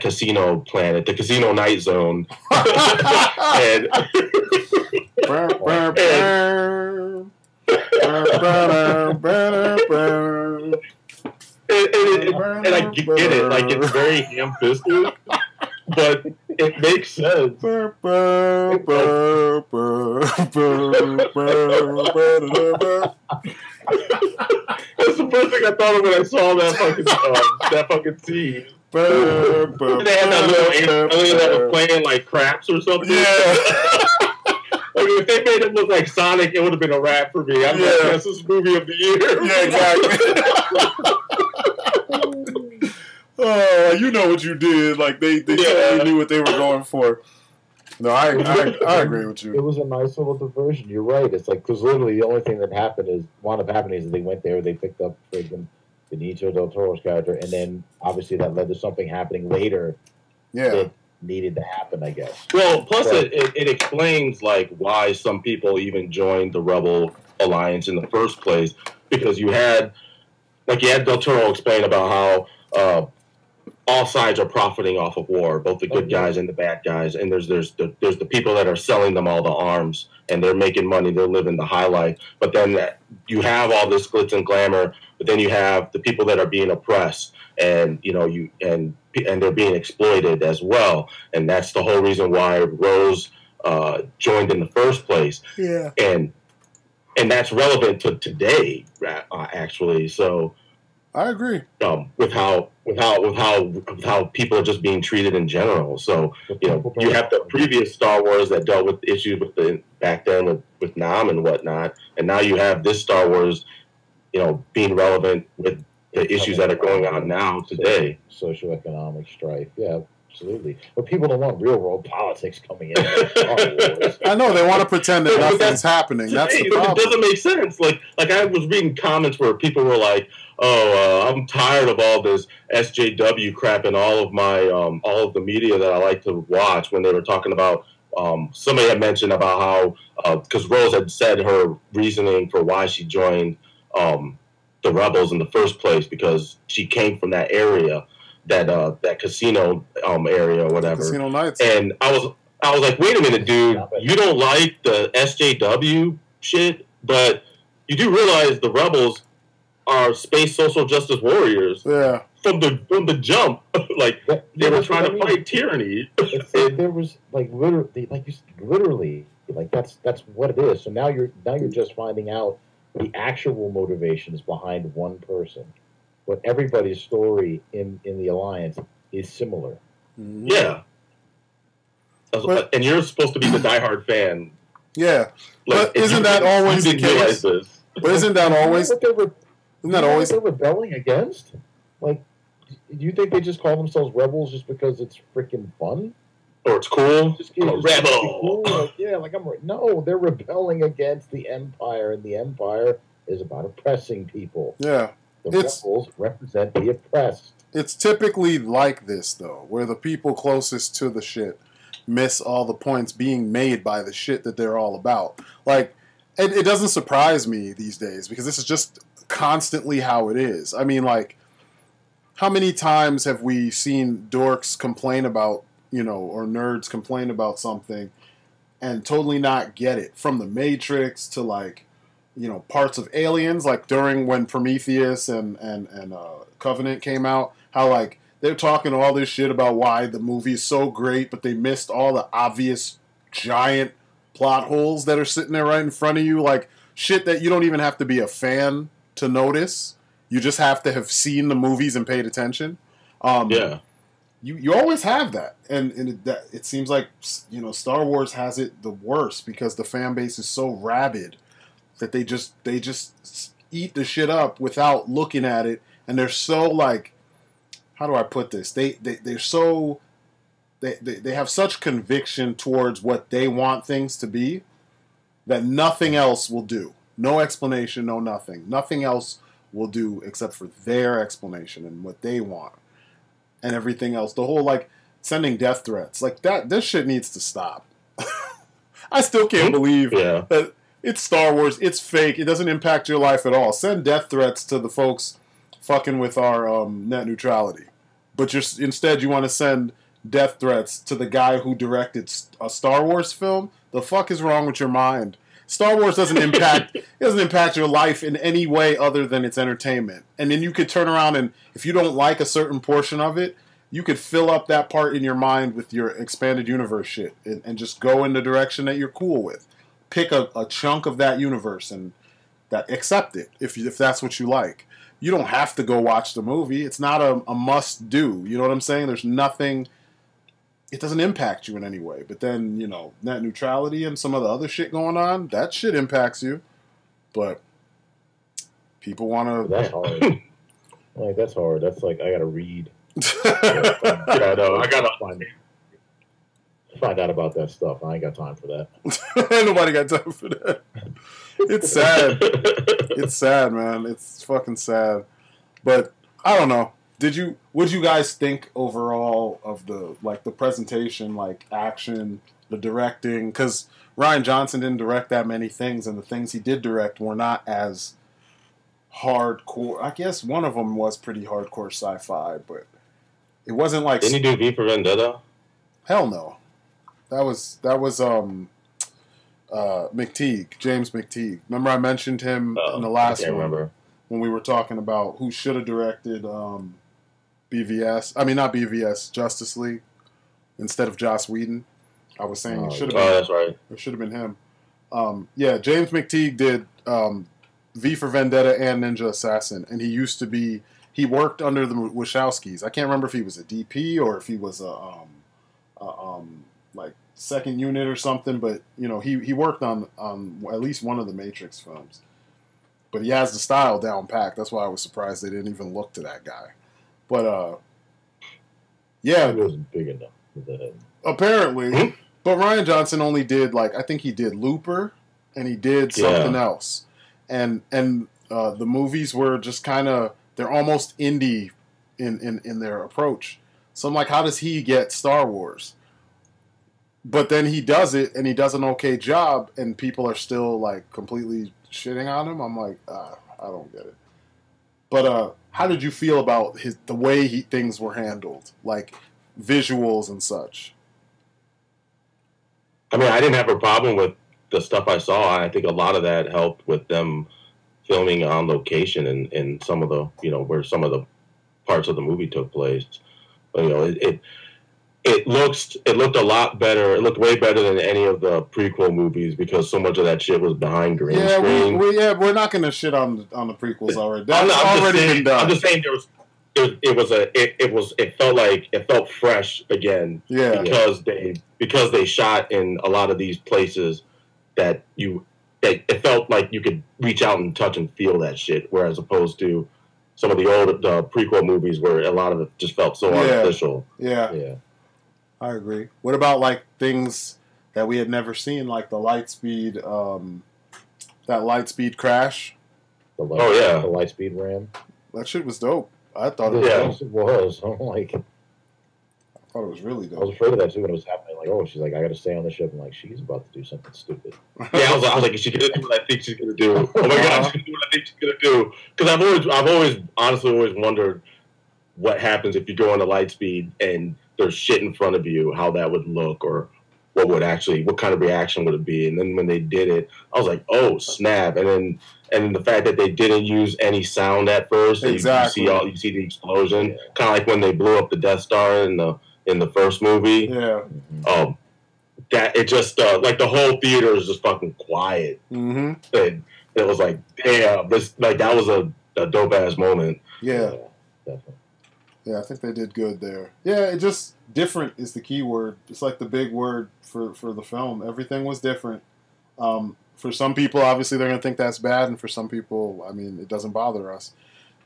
casino planet, the casino night zone, and and I get it, like it's very ham-fisted, but it makes sense. That's the first thing I thought of when I saw that fucking scene. They had that little alien that was playing like craps or something. Yeah. Like if they made it look like Sonic, it would have been a wrap for me. I'm like, this is movie of the year. Yeah, exactly. Oh, you know what you did. Like they totally knew what they were going for. No, I agree with you. It was a nice little diversion. You're right. It's like, because literally the only thing that wound up happening is they went there, they picked up friggin' Benicio del Toro's character, and then obviously that led to something happening later. Yeah. That needed to happen, I guess. Well, plus it explains like why some people even joined the Rebel Alliance in the first place, because you had Del Toro explain about how all sides are profiting off of war, both the good guys and the bad guys, and there's the people that are selling them all the arms, and they're making money, they're living the high life. But then you have all this glitz and glamour, but then you have the people that are being oppressed, and and they're being exploited as well, and that's the whole reason why Rose joined in the first place. Yeah, and that's relevant to today, actually. So. I agree. With how people are just being treated in general. So you have the previous Star Wars that dealt with issues back then with Nam and whatnot, and now you have this Star Wars, being relevant with the issues that are going on now today. Socioeconomic strife, yeah, absolutely. But people don't want real world politics coming in. I know they want to pretend that nothing's happening. That's the problem. It doesn't make sense. Like I was reading comments where people were like, I'm tired of all this SJW crap and all of the media that I like to watch. When they were talking about, somebody had mentioned about how, because Rose had said her reasoning for why she joined the Rebels in the first place, because she came from that area, that casino area or whatever. Casino Nights. And I was like, wait a minute, dude, you don't like the SJW shit, but you do realize the Rebels are space social justice warriors. Yeah. From the jump, like they were trying to fight tyranny. There was literally, that's what it is. So now you're just finding out the actual motivations behind one person, but everybody's story in the Alliance is similar. Yeah. And you're supposed to be the diehard fan. Yeah. Like, but isn't that always the case? But isn't that always? Isn't that always what they're rebelling against? Like, do you think they just call themselves rebels just because it's freaking fun? Or it's cool? I'm a rebel. Cool. No, they're rebelling against the Empire, and the Empire is about oppressing people. Yeah. The rebels represent the oppressed. It's typically like this, though, where the people closest to the shit miss all the points being made by the shit that they're all about. Like, it doesn't surprise me these days, because this is just constantly how it is. I mean, like, how many times have we seen dorks complain about, or nerds complain about something and totally not get it? From the Matrix to, like, parts of Aliens, like during when Prometheus and Covenant came out, how, like, they're talking all this shit about why the movie is so great, but they missed all the obvious giant plot holes that are sitting there right in front of you, like shit that you don't even have to be a fan to notice. You just have to have seen the movies and paid attention. Yeah. You always have that, and it seems like Star Wars has it the worst, because the fan base is so rabid that they just eat the shit up without looking at it, and they're so, like, how do I put this? They're so they have such conviction towards what they want things to be that nothing else will do. No explanation, no nothing. Nothing else will do except for their explanation and what they want. And everything else, the whole, like, sending death threats, like that, this shit needs to stop. I still can't believe that it's Star Wars, it's fake, it doesn't impact your life at all. Send death threats to the folks fucking with our net neutrality. But instead you want to send death threats to the guy who directed a Star Wars film? The fuck is wrong with your mind? Star Wars doesn't impact your life in any way other than its entertainment. And then you could turn around, and if you don't like a certain portion of it, you could fill up that part in your mind with your expanded universe shit and just go in the direction that you're cool with. Pick a chunk of that universe and accept it if that's what you like. you don't have to go watch the movie. It's not a must do. You know what I'm saying? There's nothing. It doesn't impact you in any way. But then, net neutrality and some of the other shit going on, that shit impacts you. But people want to. That's hard. Like, that's hard. That's like, I got to read. I know. I got to find out about that stuff. I ain't got time for that. Nobody got time for that. It's sad. It's sad, man. It's fucking sad. But I don't know. What did you guys think overall of the presentation, action, the directing? Because Rian Johnson didn't direct that many things, and the things he did direct were not as hardcore. I guess one of them was pretty hardcore sci-fi, but it wasn't like. Didn't he do V for Vendetta? Hell no. That was McTeague, James McTeague. Remember I mentioned him in the last one? Remember when we were talking about who should have directed BVS. I mean, not BVS, Justice League instead of Joss Whedon. I was saying it should have been. That's right. It should have been him. James McTeague did V for Vendetta and Ninja Assassin, and he worked under the Wachowskis. I can't remember if he was a DP or if he was a second unit or something, but he worked on at least one of the Matrix films. But he has the style down packed. That's why I was surprised they didn't even look to that guy. But he wasn't big enough for that. Apparently. But Rian Johnson only did I think he did Looper and he did something else. And the movies were just kind of, they're almost indie in their approach. So I'm like, how does he get Star Wars? But then he does it, and he does an okay job, and people are still completely shitting on him. I'm like, I don't get it. But how did you feel about the way things were handled, visuals and such? I mean, I didn't have a problem with the stuff I saw. I think a lot of that helped with them filming on location in some of the where some of the parts of the movie took place. But it looked a lot better. It looked way better than any of the prequel movies because so much of that shit was behind green screen. We're not going to shit on the prequels already. That's already been done. I'm just saying it felt fresh again. Yeah. Because they shot in a lot of these places that it felt like you could reach out and touch and feel that shit, whereas opposed to some of the prequel movies where a lot of it just felt so artificial. Yeah. I agree. What about things that we had never seen, like the Lightspeed, that Lightspeed crash? The Lightspeed ram. That shit was dope. I thought it was. It was. I'm like, I thought it was really dope. I was afraid of that too when it was happening. She's like, I got to stay on the ship. I'm like, she's about to do something stupid. Yeah, I was like, is she gonna do what I think she's gonna do? Oh my god, she's gonna do what I think she's gonna do. Because I've always honestly wondered what happens if you go on the Lightspeed and there's shit in front of you, how that would look, or what kind of reaction would it be? And then when they did it, I was like, oh snap! And then the fact that they didn't use any sound at first, exactly. you see the explosion, kind of like when they blew up the Death Star in the first movie. Yeah. That it just the whole theater is just fucking quiet. Mm-hmm. And it was like, damn, that was a dope ass moment. Yeah. Definitely. Yeah, I think they did good there. Yeah, it just different is the key word. It's the big word for the film. Everything was different. For some people, obviously, they're going to think that's bad, and for some people, I mean, it doesn't bother us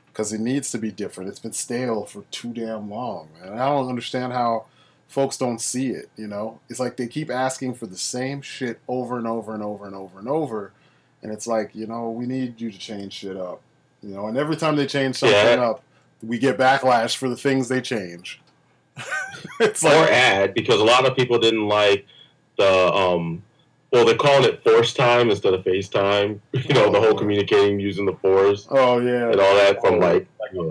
because it needs to be different. It's been stale for too damn long, man. I don't understand how folks don't see it. It's like they keep asking for the same shit over and over and over and over and over, and it's like, we need you to change shit up. And every time they change something up, we get backlash for the things they change. It's or add, because a lot of people didn't like the they're calling it Force time instead of FaceTime. The whole communicating using the Force. Oh yeah, and all that from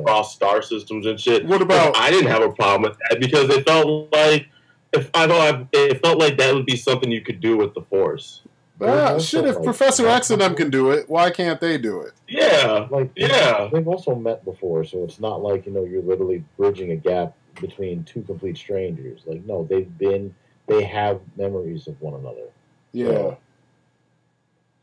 across star systems and shit. What about? I didn't have a problem with that because it felt like that would be something you could do with the Force. Shit, if Professor X and them can do it, why can't they do it? Yeah. They've also met before, so it's not like, you're literally bridging a gap between two complete strangers. No, they have memories of one another. Yeah.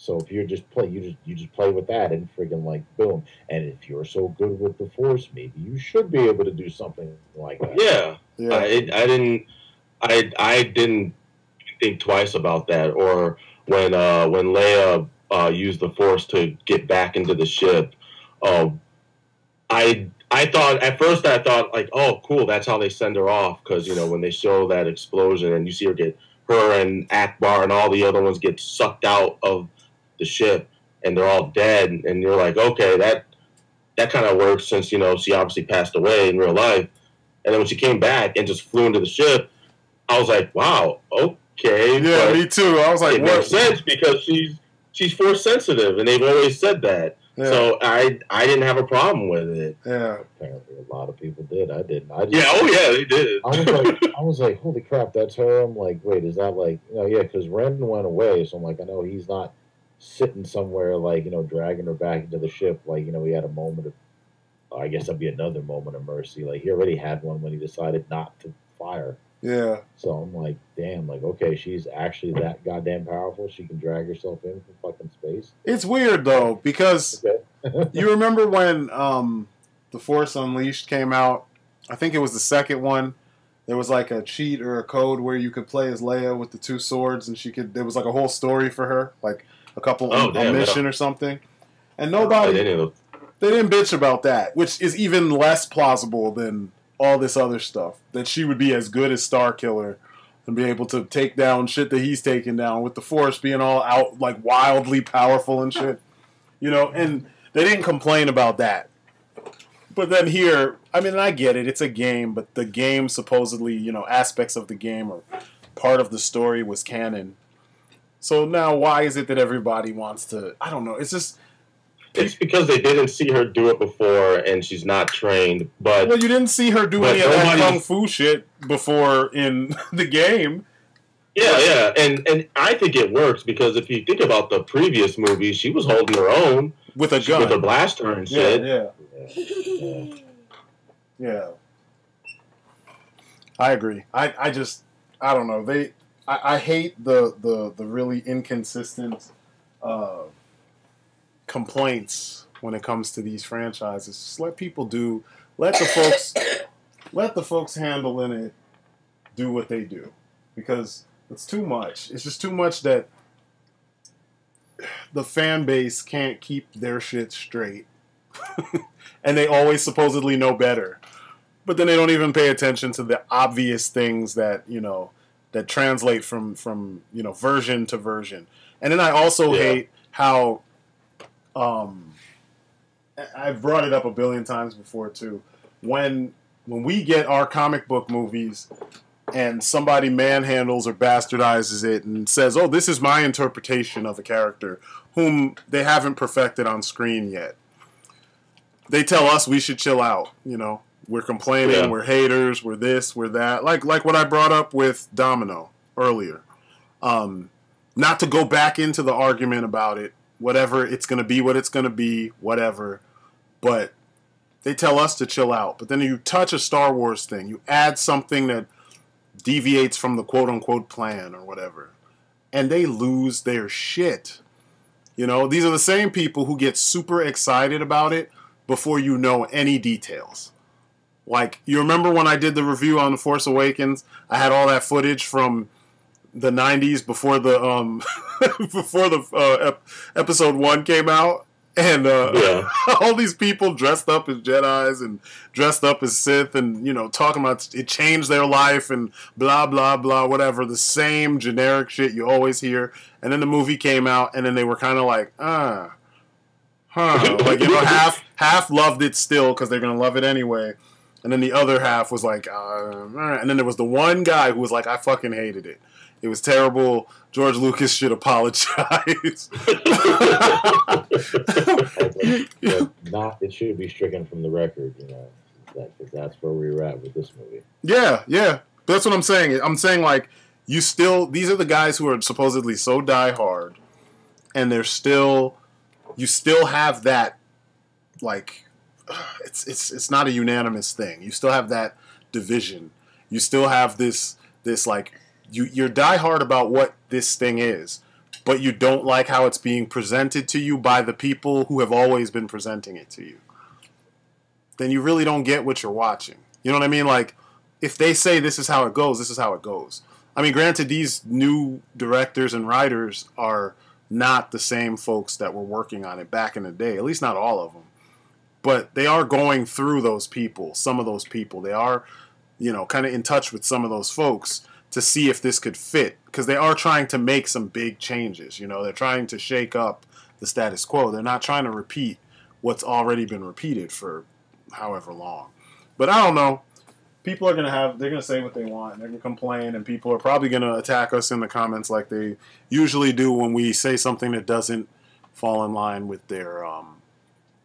So if you're just play, you just play with that and friggin' like boom. And if you're so good with the Force, maybe you should be able to do something like that. Yeah, I didn't think twice about that. Or when Leia used the Force to get back into the ship, um, I thought at first I thought like, oh, cool, that's how they send her off, because when they show that explosion and you see her and Akbar and all the other ones get sucked out of the ship and they're all dead, and you're like, okay, that kind of works, since she obviously passed away in real life. And then when she came back and just flew into the ship, I was like, wow, okay. Yeah, me too. I was like, it makes sense because she's Force sensitive, and they've always said that. Yeah. So I didn't have a problem with it. Yeah, apparently a lot of people did. I didn't. They did. I was like, holy crap, that's her. I'm like, wait, is that like, yeah, because Ren went away, so I'm like, I know he's not sitting somewhere like dragging her back into the ship. Like he had a moment of, I guess that'd be another moment of mercy. Like he already had one when he decided not to fire. Yeah. So I'm like, damn, like, okay, she's actually that goddamn powerful. She can drag herself in from fucking space. It's weird though, because you remember when The Force Unleashed came out? I think it was the second one. There was like a cheat or a code where you could play as Leia with the two swords, and there was like a whole story for her, like a couple a mission or something. And nobody they didn't bitch about that, which is even less plausible than all this other stuff, that she would be as good as Starkiller and be able to take down shit that he's taking down with the Force being all out, like wildly powerful and shit. And they didn't complain about that. But then here, I mean, I get it, it's a game, but the game supposedly, aspects of the game or part of the story was canon. So now why is it that everybody wants to, I don't know, it's just... It's because they didn't see her do it before, and she's not trained. But you didn't see her do any of that kung fu shit before in the game. Yeah, and I think it works, because if you think about the previous movies, she was holding her own with a gun, with a blaster and shit. Yeah. I agree. I don't know. I hate the really inconsistent complaints when it comes to these franchises. Just let the folks handle in it do what they do, because it's too much. It's just too much that the fan base can't keep their shit straight. And they always supposedly know better, but then they don't even pay attention to the obvious things that that translate from version to version. And then I also hate how I've brought it up a billion times before too. When we get our comic book movies and somebody manhandles or bastardizes it and says, "Oh, this is my interpretation of a character," whom they haven't perfected on screen yet, they tell us we should chill out. We're complaining, we're haters, we're this, we're that. Like what I brought up with Domino earlier. Not to go back into the argument about it. Whatever, it's going to be what it's going to be, whatever. But they tell us to chill out. But then you touch a Star Wars thing. You add something that deviates from the quote-unquote plan or whatever. And they lose their shit. These are the same people who get super excited about it before you know any details. Like, you remember when I did the review on The Force Awakens? I had all that footage from the 90s before the episode 1 came out, and all these people dressed up as Jedis and dressed up as Sith, and talking about it changed their life and blah blah blah, whatever, the same generic shit you always hear. And then the movie came out, and then they were kind of like, like half loved it still because they're gonna love it anyway, and then the other half was like, and then there was the one guy who was like, I fucking hated it. It was terrible. George Lucas should apologize. It should be stricken from the record, because that's where we were at with this movie. Yeah. That's what I'm saying. I'm saying, like, these are the guys who are supposedly so diehard, and you still have that, like, it's not a unanimous thing. You still have that division. You still have this like, you're diehard about what this thing is, but you don't like how it's being presented to you by the people who have always been presenting it to you, then you really don't get what you're watching. You know what I mean? Like, if they say this is how it goes, this is how it goes. I mean, granted, these new directors and writers are not the same folks that were working on it back in the day, at least not all of them. But they are going through those people, some of those people. They are, you know, kind of in touch with some of those folks to see if this could fit. Because they are trying to make some big changes. You know, they're trying to shake up the status quo. They're not trying to repeat what's already been repeated for however long. But I don't know. People are they're going to say what they want, and they're going to complain, and people are probably going to attack us in the comments like they usually do when we say something that doesn't fall in line with their,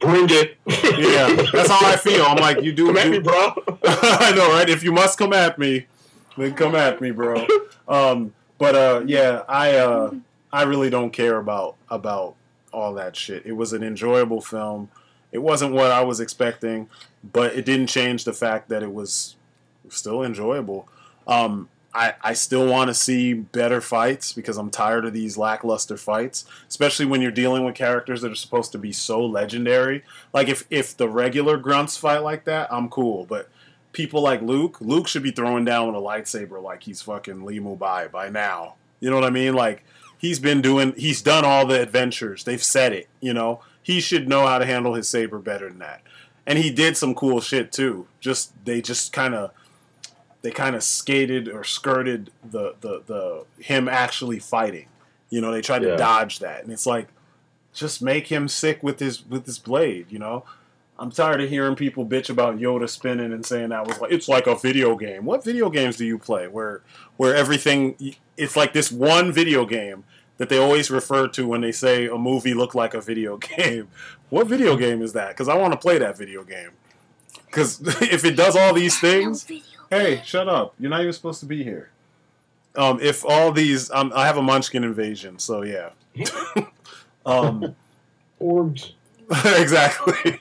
Bring it. Yeah, that's how I feel. I'm like, you do. Come at me, bro. I know, right? If you must come at me, then come at me, bro. Yeah, I really don't care about all that shit. It was an enjoyable film. It wasn't what I was expecting, but it didn't change the fact that it was still enjoyable. I still want to see better fights because I'm tired of these lackluster fights, especially when you're dealing with characters that are supposed to be so legendary. Like, if the regular grunts fight like that, I'm cool. But people like Luke should be throwing down with a lightsaber like he's fucking Lee Mubai by now. You know what I mean? Like, he's done all the adventures. They've said it, you know? He should know how to handle his saber better than that. And he did some cool shit, too. They kind of skated or skirted the him actually fighting. You know, they tried to dodge that, and it's like, just make him sick with his blade. You know, I'm tired of hearing people bitch about Yoda spinning and saying that was like it's like a video game. What video games do you play where everything it's like this one video game that they always refer to when they say a movie looked like a video game? What video game is that? Because I want to play that video game. Because if it does all these things. Hey, shut up. You're not even supposed to be here. If all these... I have a Munchkin invasion, so yeah. Orbs. Exactly.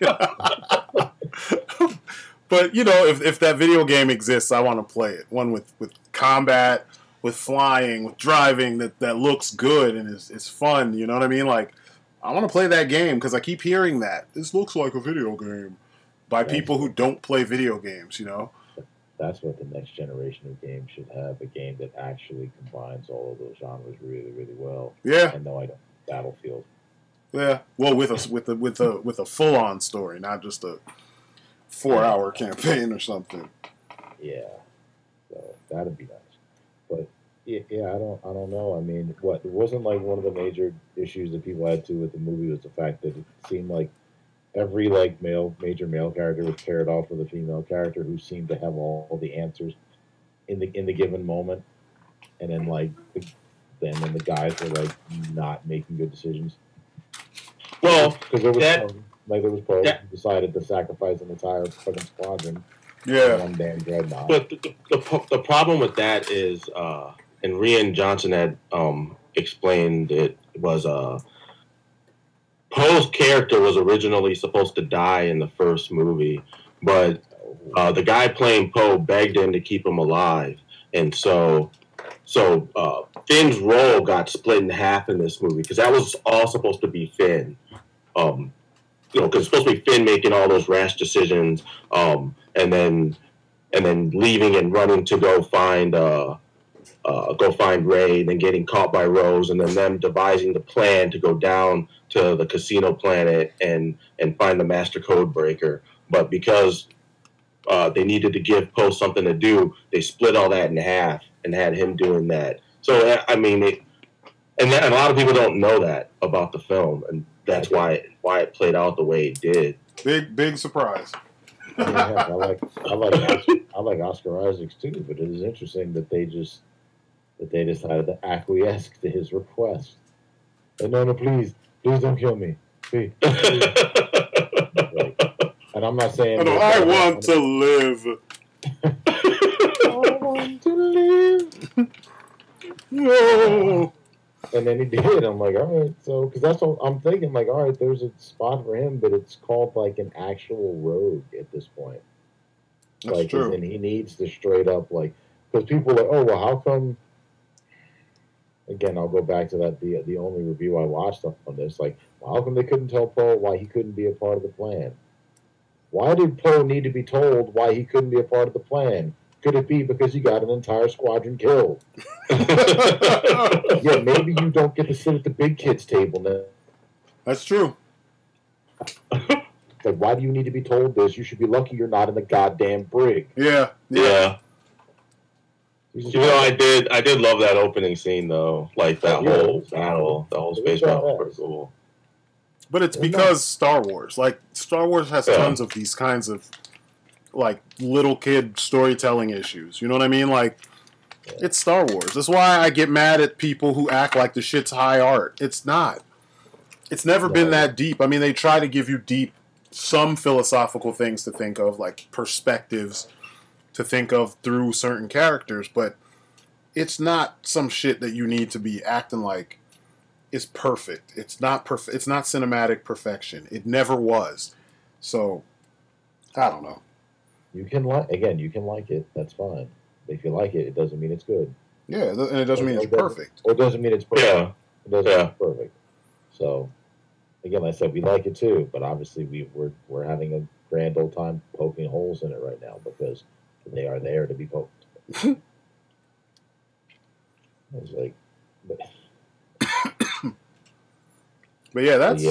But, you know, if that video game exists, I want to play it. One with combat, with flying, with driving, that looks good and is fun, you know what I mean? Like, I want to play that game, because I keep hearing that. This looks like a video game. By people who don't play video games, you know? That's what the next generation of games should have, a game that actually combines all of those genres really, really well. Yeah. And no, I don't. Battlefield. Yeah. Well, with a full on story, not just a 4-hour campaign or something. Yeah. So that'd be nice. But yeah, I don't know. I mean, it wasn't like one of the major issues that people had to with the movie was the fact that it seemed like every major male character was paired off with a female character who seemed to have all the answers in the given moment, and then then the guys were like not making good decisions. Well, because there was Poe who decided to sacrifice an entire fucking squadron. Yeah. One damn dreadnought. But the problem with that is, and Rian Johnson had explained it was Poe's character was originally supposed to die in the first movie, but the guy playing Poe begged him to keep him alive, and so Finn's role got split in half in this movie because that was all supposed to be Finn, because it's supposed to be Finn making all those rash decisions, and then leaving and running to go find Rey, then getting caught by Rose, and then them devising the plan to go down to the casino planet and find the master code breaker. But because they needed to give Poe something to do, they split all that in half and had him doing that. So I mean, and a lot of people don't know that about the film, and that's why it played out the way it did. Big surprise. Yeah, I like Oscar Isaacs too, but it is interesting that they decided to acquiesce to his request. No, please don't kill me. Please. And I'm not saying... I want to live. I want to live. No. And then he did. I'm like, all right. So, because that's what I'm thinking. Like, all right, there's a spot for him, but it's called like an actual rogue at this point. That's true. And he needs to straight up, like... Because people are like, oh, well, how come... again, I'll go back to that the only review I watched on this. Like, how come they couldn't tell Poe why he couldn't be a part of the plan? Why did Poe need to be told why he couldn't be a part of the plan? Could it be because he got an entire squadron killed? Yeah, maybe you don't get to sit at the big kids' table now. That's true. Like, why do you need to be told this? You should be lucky you're not in the goddamn brig. Yeah. Yeah. You know, I did love that opening scene though. Like that whole battle, the whole space battle was pretty cool. But it's because Star Wars. Like, Star Wars has tons of these kinds of, like, little kid storytelling issues. You know what I mean? Like, it's Star Wars. That's why I get mad at people who act like the shit's high art. It's not. It's never been that deep. I mean, they try to give you some philosophical things to think of, like perspectives to think of through certain characters, but it's not some shit that you need to be acting like is perfect. It's not perfect. It's not cinematic perfection. It never was. So, I don't know. You can like it. That's fine. If you like it, it doesn't mean it's good. Yeah, and it doesn't mean it's perfect. Or it doesn't mean it's perfect. Yeah. It doesn't mean it's perfect. So, again, like I said, we like it too, but obviously we're having a grand old time poking holes in it right now because they are there to be poked. It's like, but yeah, that's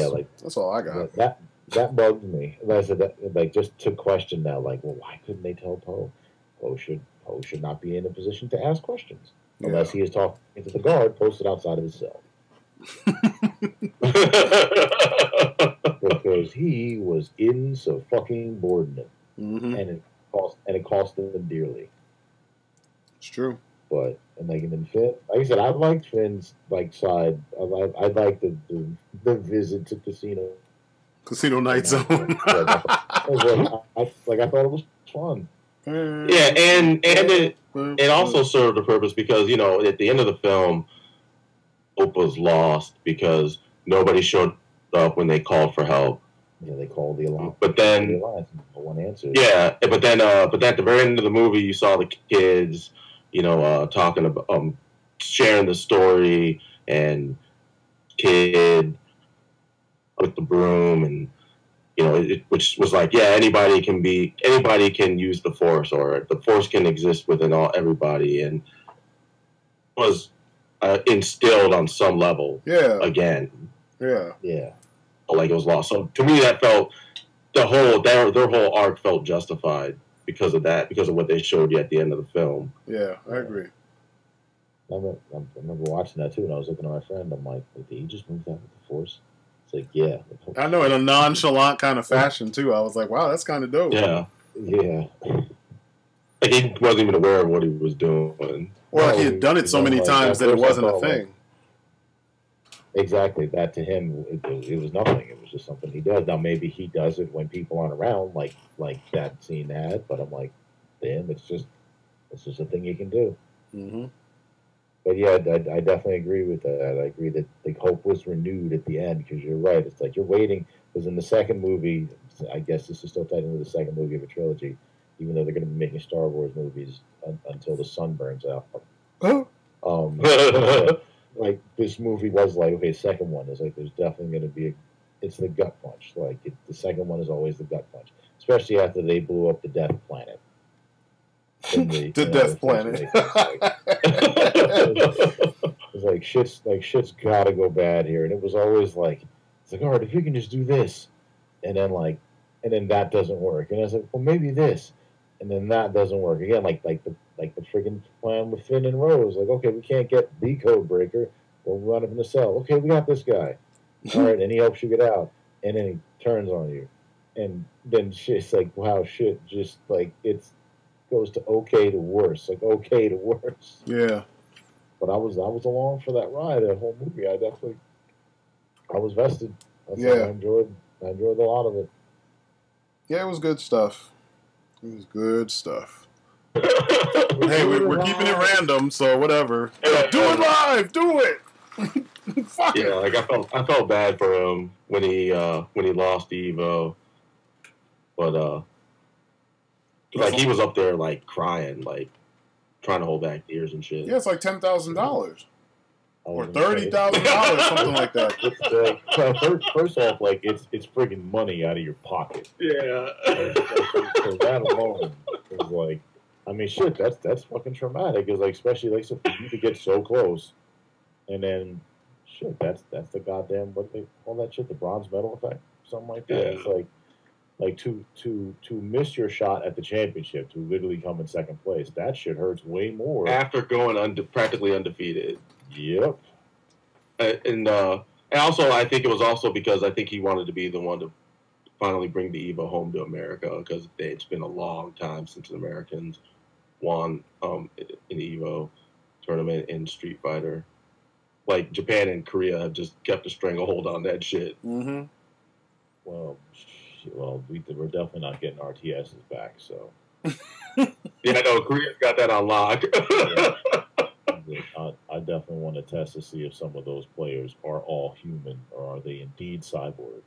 all I got. That bugged me. Like I said, that, like, just to question that, like, well, why couldn't they tell Poe? Poe should not be in a position to ask questions unless he is talking to the guard posted outside of his cell. Because he was insubordinate, and it cost them dearly. It's true. But and then Finn, like I said, I liked Finn's side. I liked the visit to Casino Night Zone. I thought it was fun. Yeah, and it also served a purpose because, you know, at the end of the film, hope was lost because nobody showed up when they called for help. Yeah, they called the alarm. But then no one answered. Yeah, but then at the very end of the movie, you saw the kids, you know, talking about sharing the story, and kid with the broom, and you know, which was like, yeah, anybody can use the Force, or the Force can exist within everybody, and was instilled on some level. Yeah. Again. Yeah. Yeah. Like it was lost. So to me, that felt their whole arc felt justified because of that, because of what they showed you at the end of the film. Yeah, I agree. I remember watching that too, and I was looking at my friend. I'm like, did he just move that with the Force? It's like, yeah. I know, in a nonchalant kind of fashion too. I was like, wow, that's kind of dope. Yeah. Like he wasn't even aware of what he was doing. Or like he had done it so many times that it wasn't a thing. Exactly. That to him, it was nothing. It was just something he does. Now maybe he does it when people aren't around, like that scene had. But I'm like, damn, it's just a thing he can do. Mm-hmm. But yeah, I definitely agree with that. I agree that the hope was renewed at the end, because you're right. It's like you're waiting, because in the second movie, I guess this is still technically the second movie of a trilogy, even though they're going to be making Star Wars movies until the sun burns out. Like this movie was like, okay, second one is like, there's definitely going to be it's the gut punch. Like the second one is always the gut punch, especially after they blew up the Death Planet. The Death Planet. It's like shit's gotta go bad here, and it was always like, it's like, all right, if you can just do this, and then that doesn't work, and I was like, well, maybe this, and then that doesn't work again, like the friggin' plan with Finn and Rose, like, okay, we can't get the code breaker, we'll run up in the cell, okay, we got this guy, all right, and he helps you get out, and then he turns on you, and then shit's like, wow, shit, just like goes to okay to worse, like okay to worse. Yeah. But I was along for that ride, that whole movie. I was vested. I enjoyed a lot of it. Yeah, it was good stuff. It was good stuff. Hey, we're keeping it random, so whatever. Do it live. Do it. Fuck it. Yeah, like I felt bad for him when he lost Evo, but like he was up there like crying, like trying to hold back tears and shit. Yeah, it's like $10,000. Or $30,000, something like that. First off, like it's friggin' money out of your pocket. Yeah. So that alone is like, I mean, shit, that's fucking traumatic. Is like, especially like so for you to get so close, and then shit, that's the goddamn what they call that shit, the bronze medal effect, something like that. Yeah. It's like to miss your shot at the championship, to literally come in second place. That shit hurts way more. After going practically undefeated. Yep. And also, I think it was also because I think he wanted to be the one to finally bring the Evo home to America, because it's been a long time since the Americans won an Evo tournament in Street Fighter. Like, Japan and Korea have just kept a stranglehold on that shit. Mm-hmm. Well, we're definitely not getting RTSs back, so. Yeah, I know. Korea's got that on lock. I definitely want to test to see if some of those players are all human, or are they indeed cyborgs.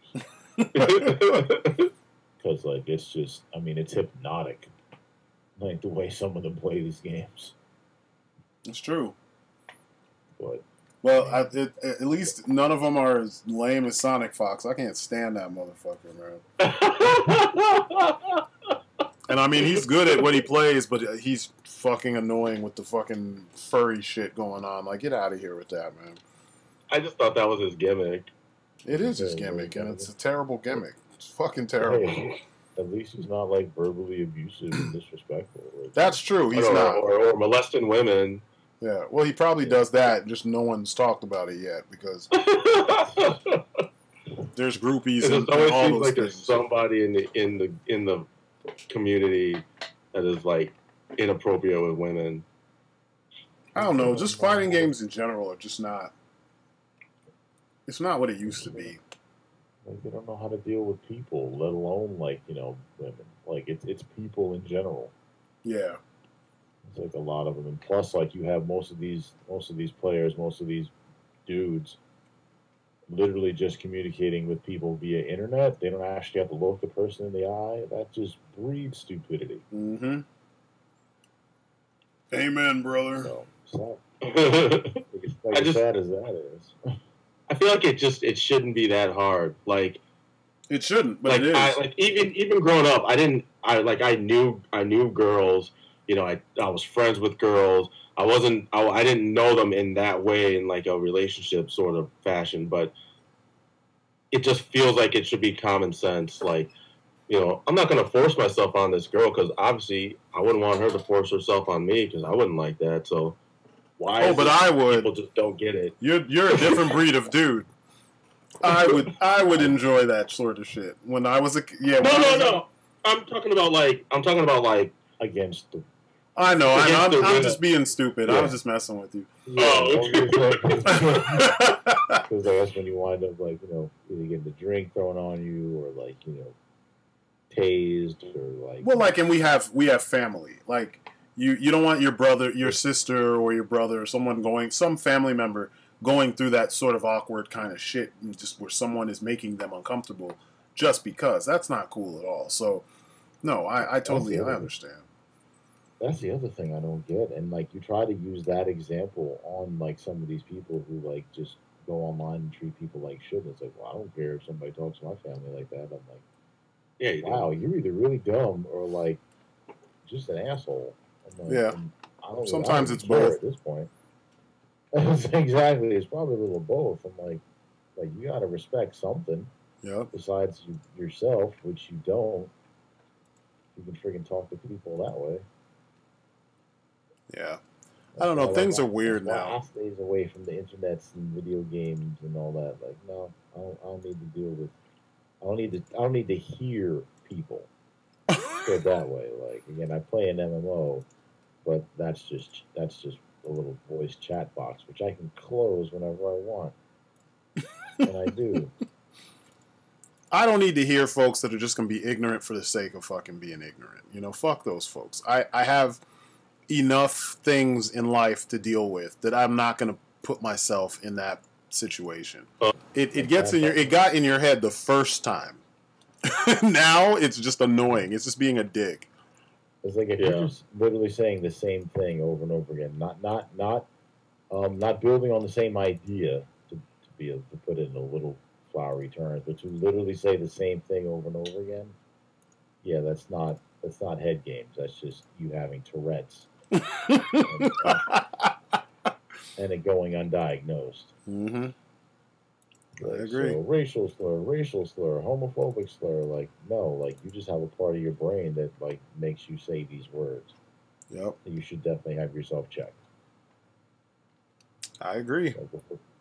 Because, like, it's just, I mean, it's hypnotic. Like, the way some of them play these games. It's true. But. Well, at least none of them are as lame as Sonic Fox. I can't stand that motherfucker, man. And I mean, he's good at what he plays, but he's fucking annoying with the fucking furry shit going on. Like, get out of here with that, man. I just thought that was his gimmick. It is his gimmick, and it's a terrible gimmick. It's fucking terrible. Hey, at least he's not, like, verbally abusive and disrespectful. Like, that's true. He's not. Or molesting women. Yeah, well, he probably does that. Just no one's talked about it yet, because there's groupies and all those seems like things. There's somebody in the community that is like inappropriate with women. I don't know. Just fighting games in general are just not. It's not what it used to be. Like, they don't know how to deal with people, let alone, like, you know, women. Like, it's people in general. Yeah. It's like a lot of them, and plus, like, you have most of these players, most of these dudes, literally just communicating with people via internet. They don't actually have to look the person in the eye. That just breeds stupidity. Mm-hmm. Amen, brother. So like, as sad as that is. I feel like it shouldn't be that hard. Like, it shouldn't, but like, it is. Like, even growing up, I knew girls. You know, I was friends with girls. I didn't know them in that way, in like a relationship sort of fashion, but it just feels like it should be common sense. Like, you know, I'm not going to force myself on this girl, because obviously I wouldn't want her to force herself on me, because I wouldn't like that. So why? Oh, but I would. People just don't get it. You're a different breed of dude. I would enjoy that sort of shit when I was a No. I'm talking about like against the. I know. I'm just being stupid. Yeah. I was just messing with you. Because that's when you wind up, like, you know, either getting the drink thrown on you, or, like, you know, tased, or like. Well, like, and we have family. Like, you don't want your brother, your sister, or your brother, or some family member going through that sort of awkward kind of shit, just where someone is making them uncomfortable just because. That's not cool at all. So, no, I totally understand. That's the other thing I don't get. And, like, you try to use that example on, like, some of these people who, like, just go online and treat people like shit. And it's like, well, I don't care if somebody talks to my family like that. I'm like, yeah, wow, you're either really dumb or, like, just an asshole. I'm like, yeah. Sometimes it's both. At this point. Exactly. It's probably a little of both. I'm like, you got to respect something. Yeah. Besides yourself, which you don't. You can freaking talk to people that way. Yeah. I don't know. Things are weird now. I stays away from the internets and video games and all that. Like, no, I don't need to deal with. I don't need to hear people. Put it that way. Like, again, I play an MMO, but that's just a little voice chat box, which I can close whenever I want, and I do. I don't need to hear folks that are just going to be ignorant for the sake of fucking being ignorant. You know, fuck those folks. I have enough things in life to deal with that I'm not going to put myself in that situation. It got in your head the first time. Now it's just annoying. It's just being a dick. It's like if you're just literally saying the same thing over and over again, not Not building on the same idea to be able to put it in a little flowery terms, but to literally say the same thing over and over again. Yeah, that's not head games. That's just you having Tourette's and it going undiagnosed. Mm-hmm. I agree. So racial slur, homophobic slur. Like no, like you just have a part of your brain that like makes you say these words. Yep. You should definitely have yourself checked. I agree. Like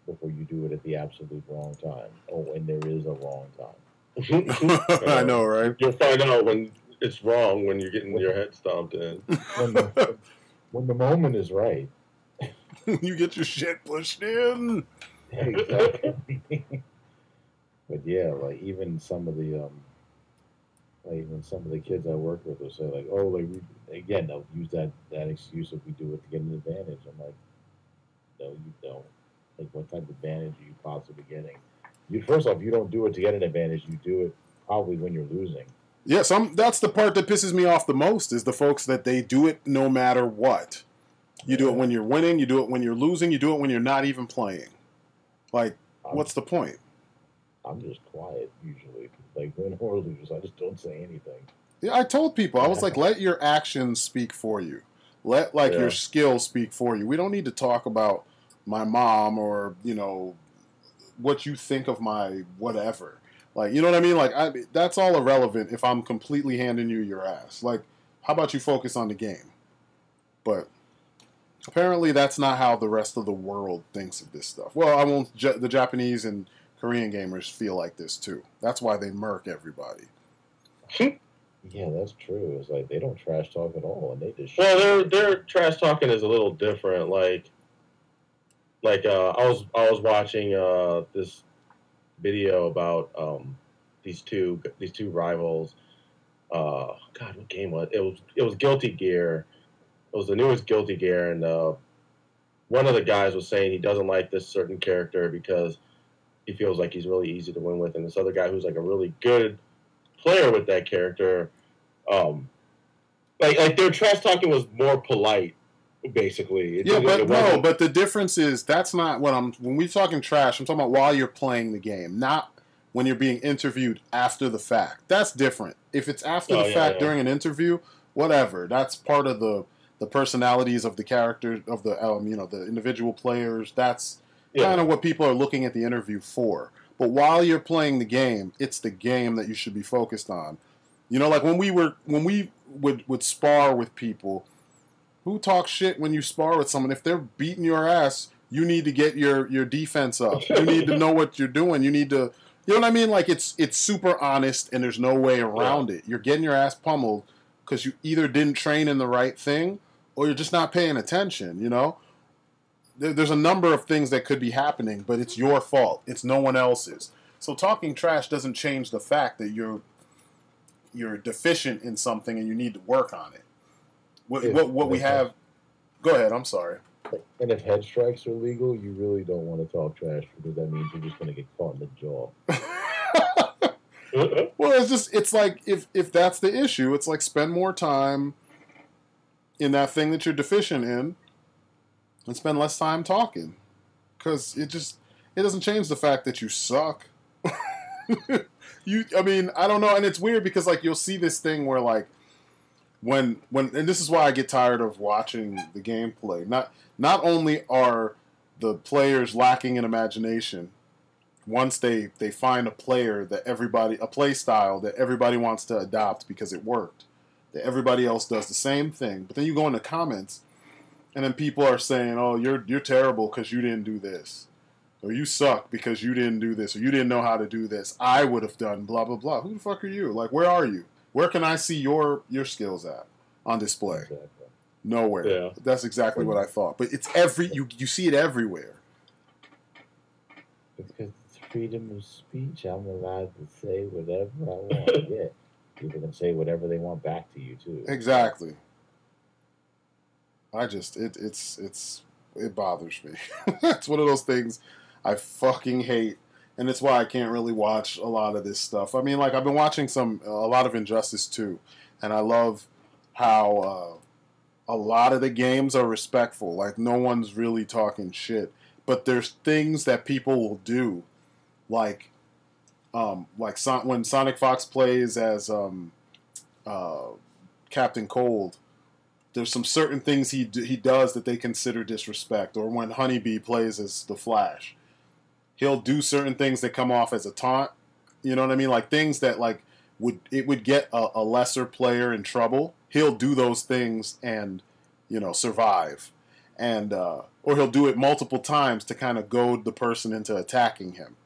before you do it at the absolute wrong time. Oh, and there is a wrong time. I know, right? You'll find out when it's wrong when you're getting your head stomped in. When the moment is right. You get your shit pushed in. Exactly. But yeah, like even some of the kids I work with will say like, oh, like again they'll use that excuse if we do it to get an advantage. I'm like, no, you don't. Like, what type of advantage are you possibly getting? First off, you don't do it to get an advantage. You do it probably when you're losing. Yeah, that's the part that pisses me off the most is the folks that they do it no matter what. You do it when you're winning. You do it when you're losing. You do it when you're not even playing. Like, what's the point? I'm just quiet usually. Like, win or lose, I just don't say anything. Yeah, I told people, I was like, let your actions speak for you. Let, your skill speak for you. We don't need to talk about my mom or, what you think of my whatever. Like, you know what I mean? Like, that's all irrelevant if I'm completely handing you your ass. Like, how about you focus on the game? But apparently that's not how the rest of the world thinks of this stuff. Well, I won't. The Japanese and Korean gamers feel like this too. That's why they murk everybody. Yeah, that's true. It's like they don't trash talk at all, and they just. Well, their trash talking is a little different. I was watching this video about these two rivals. God, what game was it? It was Guilty Gear. It was the newest Guilty Gear, and one of the guys was saying he doesn't like this certain character because he feels like he's really easy to win with, and this other guy who's like a really good player with that character, like their trash talking was more polite, basically. But the difference is that's not what when we're talking trash. I'm talking about while you're playing the game, not when you're being interviewed after the fact. That's different. If it's after the fact during an interview, whatever. That's part of the personalities of the character of the the individual players. That's kind of what people are looking at the interview for. But while you're playing the game, it's the game that you should be focused on. Like when we would spar with people, who talks shit when you spar with someone? If they're beating your ass, you need to get your defense up. You need to know what you're doing. You need to, you know what I mean? Like it's super honest, and there's no way around it. You're getting your ass pummeled because you either didn't train in the right thing, or you're just not paying attention. There's a number of things that could be happening, but it's your fault. It's no one else's. So talking trash doesn't change the fact that you're deficient in something and you need to work on it. What we have... Go ahead, I'm sorry. And if head strikes are legal, you really don't want to talk trash because that means you're just going to get caught in the jaw. Well, it's like if that's the issue, it's like spend more time in that thing that you're deficient in and spend less time talking, because it doesn't change the fact that you suck. I don't know, and it's weird because like you'll see this thing where like when and this is why I get tired of watching the gameplay. Not only are the players lacking in imagination, once they find a play style that everybody wants to adopt because it worked, that everybody else does the same thing, but then you go in the comments and then people are saying, "Oh, you're terrible because you didn't do this," or "You suck because you didn't do this," or "You didn't know how to do this. I would have done blah blah blah." Who the fuck are you? Like, where are you? Where can I see your skills at on display? Exactly. Nowhere. Yeah. That's exactly what I thought. But it's you see it everywhere. Because it's freedom of speech. I'm allowed to say whatever I want. Yeah, people can say whatever they want back to you too. Exactly. I just it bothers me. It's one of those things I fucking hate, and it's why I can't really watch a lot of this stuff. I mean, like I've been watching a lot of Injustice too, and I love how a lot of the games are respectful. Like, no one's really talking shit. But there's things that people will do, like when Sonic Fox plays as Captain Cold. There's some certain things he does that they consider disrespect. Or when Honeybee plays as the Flash, he'll do certain things that come off as a taunt. You know what I mean? Like things that like would get a lesser player in trouble. He'll do those things and survive, and or he'll do it multiple times to kind of goad the person into attacking him.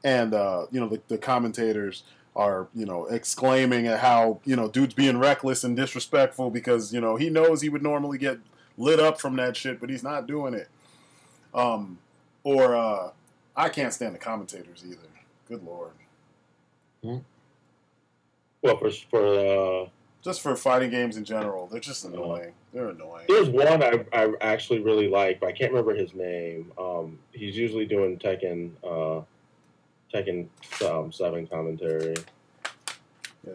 And the commentators are exclaiming at how dude's being reckless and disrespectful because he knows he would normally get lit up from that shit, but he's not doing it. Or I can't stand the commentators either. Good lord. Well, for just for fighting games in general, they're just annoying. They're annoying. There's one I actually really like, but I can't remember his name. He's usually doing Tekken 7 commentary. Yeah,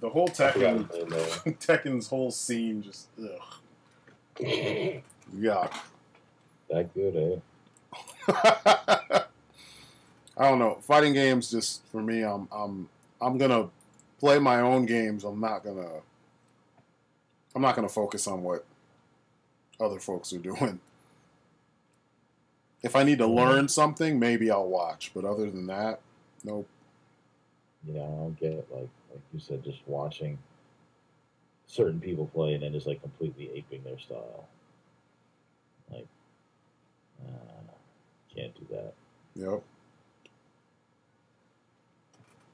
the whole Tekken, Tekken's whole scene just yeah. That good, eh? I don't know. Fighting games just for me, I'm gonna play my own games. I'm not gonna focus on what other folks are doing. If I need to learn something, maybe I'll watch. But other than that, nope. Yeah, I don't get it. Like you said, just watching certain people play and then just like completely aping their style. Like, can't do that. Yep.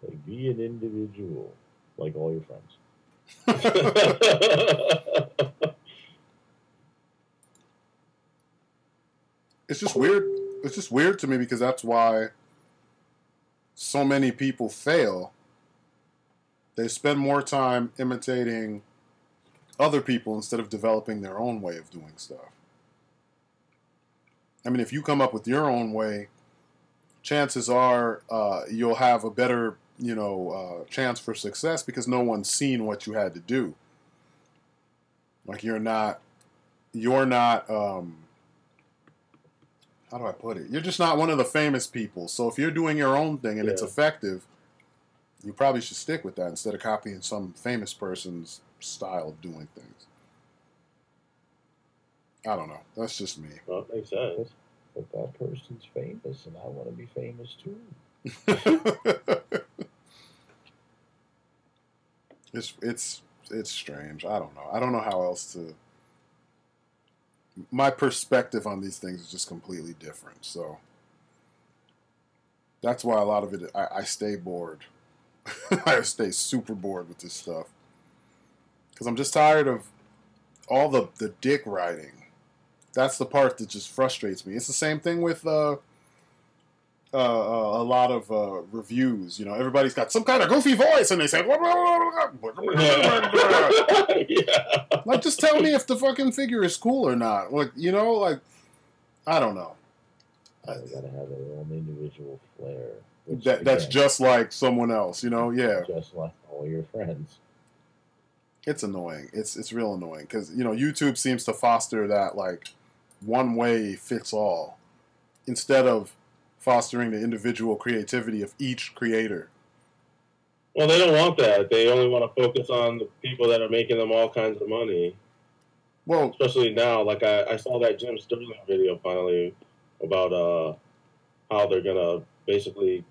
Like, be an individual, like all your friends. It's just weird. It's just weird to me because that's why so many people fail. They spend more time imitating other people instead of developing their own way of doing stuff. I mean, if you come up with your own way, chances are you'll have a better, chance for success because no one's seen what you had to do. Like you're not how do I put it? You're just not one of the famous people. So if you're doing your own thing and it's effective, you probably should stick with that instead of copying some famous person's style of doing things. I don't know. That's just me. Well, that makes sense. But that person's famous, and I want to be famous too. It's strange. I don't know. I don't know how else to. My perspective on these things is just completely different. So that's why a lot of it, I stay bored. I stay super bored with this stuff because I'm just tired of all the dick riding. That's the part that just frustrates me. It's the same thing with a lot of reviews. Everybody's got some kind of goofy voice, and they say, like, just tell me if the fucking figure is cool or not. Like, I don't know. They gotta have their own individual flair. That's just like someone else, yeah. Just like all your friends. It's annoying. It's real annoying because YouTube seems to foster that like one way fits all instead of fostering the individual creativity of each creator. Well, they don't want that. They only want to focus on the people that are making them all kinds of money. Well, especially now, like I saw that Jim Sterling video finally about how they're gonna basically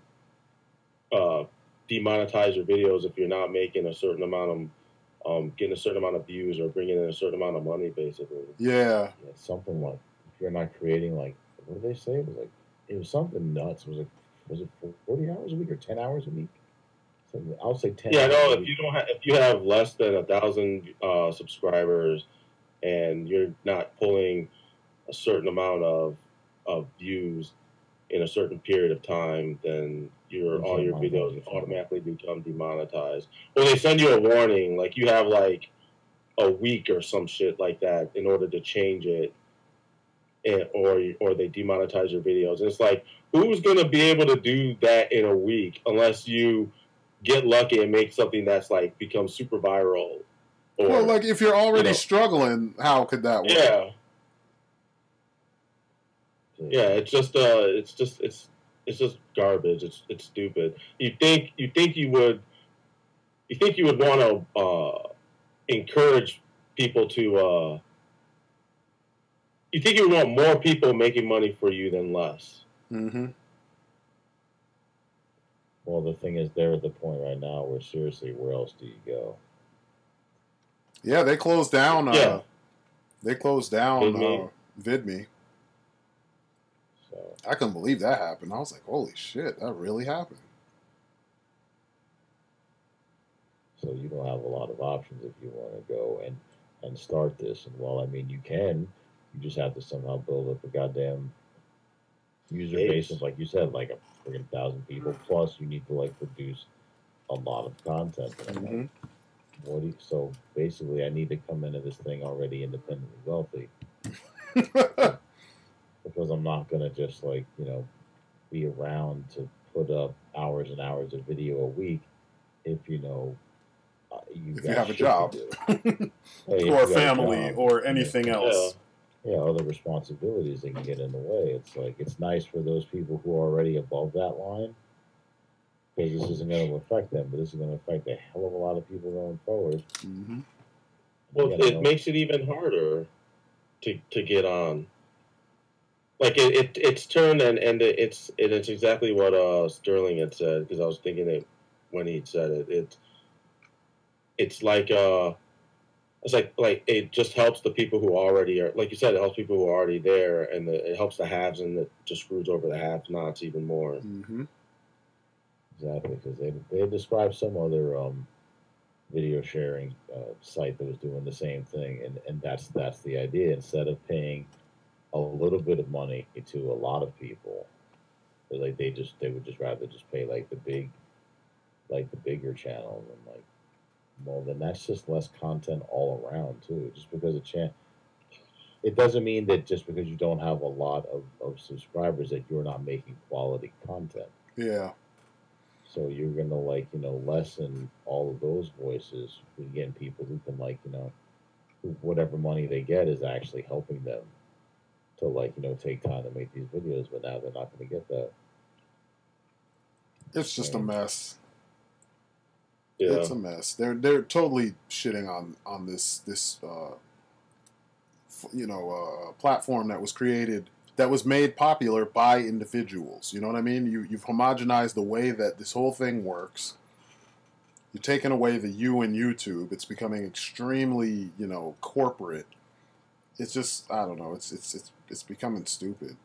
demonetize your videos if you're not making a certain amount of getting a certain amount of views or bringing in a certain amount of money, basically. Yeah, something like if you're not creating like what did they say? It was something nuts. Was it 40 hours a week or 10 hours a week? So I'll say 10. Yeah, no. If you have less than 1,000 subscribers and you're not pulling a certain amount of views in a certain period of time, then all your videos automatically become demonetized. Or they send you a warning, like you have like a week or some shit like that in order to change it, or they demonetize your videos. And it's like, who's going to be able to do that in a week unless you get lucky and make something that's like becomes super viral? Or, well, like if you're already you know, struggling, how could that work? yeah, yeah. It's just garbage. It's stupid. You think you would want to encourage people to. You think you would want more people making money for you than less. Mm-hmm. Well, the thing is, they're at the point right now where seriously, where else do you go? Yeah, they closed down. Yeah. They closed down VidMe. VidMe. So I couldn't believe that happened. I was like, holy shit, that really happened. so you don't have a lot of options if you want to go and start this. And well, I mean, you can. You just have to somehow build up a goddamn user base of, like you said, like a friggin' 1,000 people. Plus, you need to like produce a lot of content. And I'm like, what do you, so basically, I need to come into this thing already independently wealthy because I'm not gonna just like be around to put up hours and hours of video a week if if you have a job hey, or a family or anything else. Yeah, other responsibilities that can get in the way. It's like it's nice for those people who are already above that line because this isn't going to affect them, but this is going to affect a hell of a lot of people going forward. Mm-hmm. Well, it makes it even harder to get on. Like it's turned and it's exactly what Sterling had said, because I was thinking it when he said it. It's like it just helps the people who already are, like you said, it helps people who are already there, and it helps the haves, and it just screws over the have-nots even more. Mm-hmm. Exactly, because they described some other video sharing site that was doing the same thing, and that's the idea. Instead of paying a little bit of money to a lot of people, they would just rather just pay like the bigger channels, and like, well, then that's just less content all around too. Just because it doesn't mean that just because you don't have a lot of subscribers that you're not making quality content. Yeah. So you're gonna lessen all of those voices. Again, people who can whatever money they get is actually helping them to take time to make these videos. But now they're not going to get that. It's just a mess. Yeah. It's a mess. They're totally shitting on this platform that was created, that was made popular by individuals. You know what I mean? You've homogenized the way that this whole thing works. You're taking away the you in YouTube. It's becoming extremely corporate. It's just, I don't know. It's becoming stupid.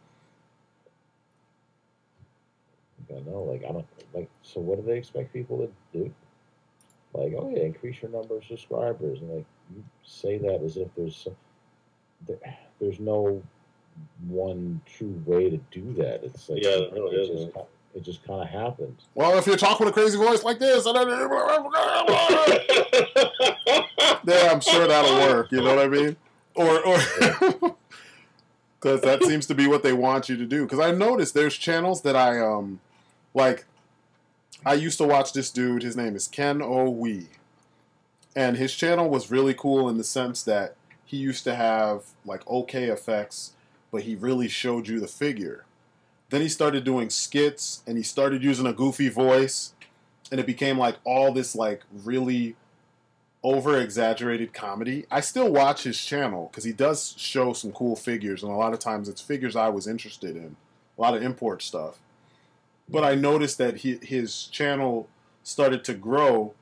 I know. I don't like. So what do they expect people to do? Like, oh yeah, increase your number of subscribers, and like you say that as if there's no one true way to do that. It's like it just kind of happens. Well, if you're talking with a crazy voice like this, yeah, I'm sure that'll work. You know what I mean? Or because that seems to be what they want you to do. Because I noticed there's channels that I like. I used to watch this dude. His name is Ken O Wee, and his channel was really cool in the sense that he used to have like okay effects, but he really showed you the figure. Then he started doing skits, and he started using a goofy voice, and it became like all this like really over-exaggerated comedy. I still watch his channel because he does show some cool figures, and a lot of times it's figures I was interested in, a lot of import stuff. But I noticed that his channel started to grow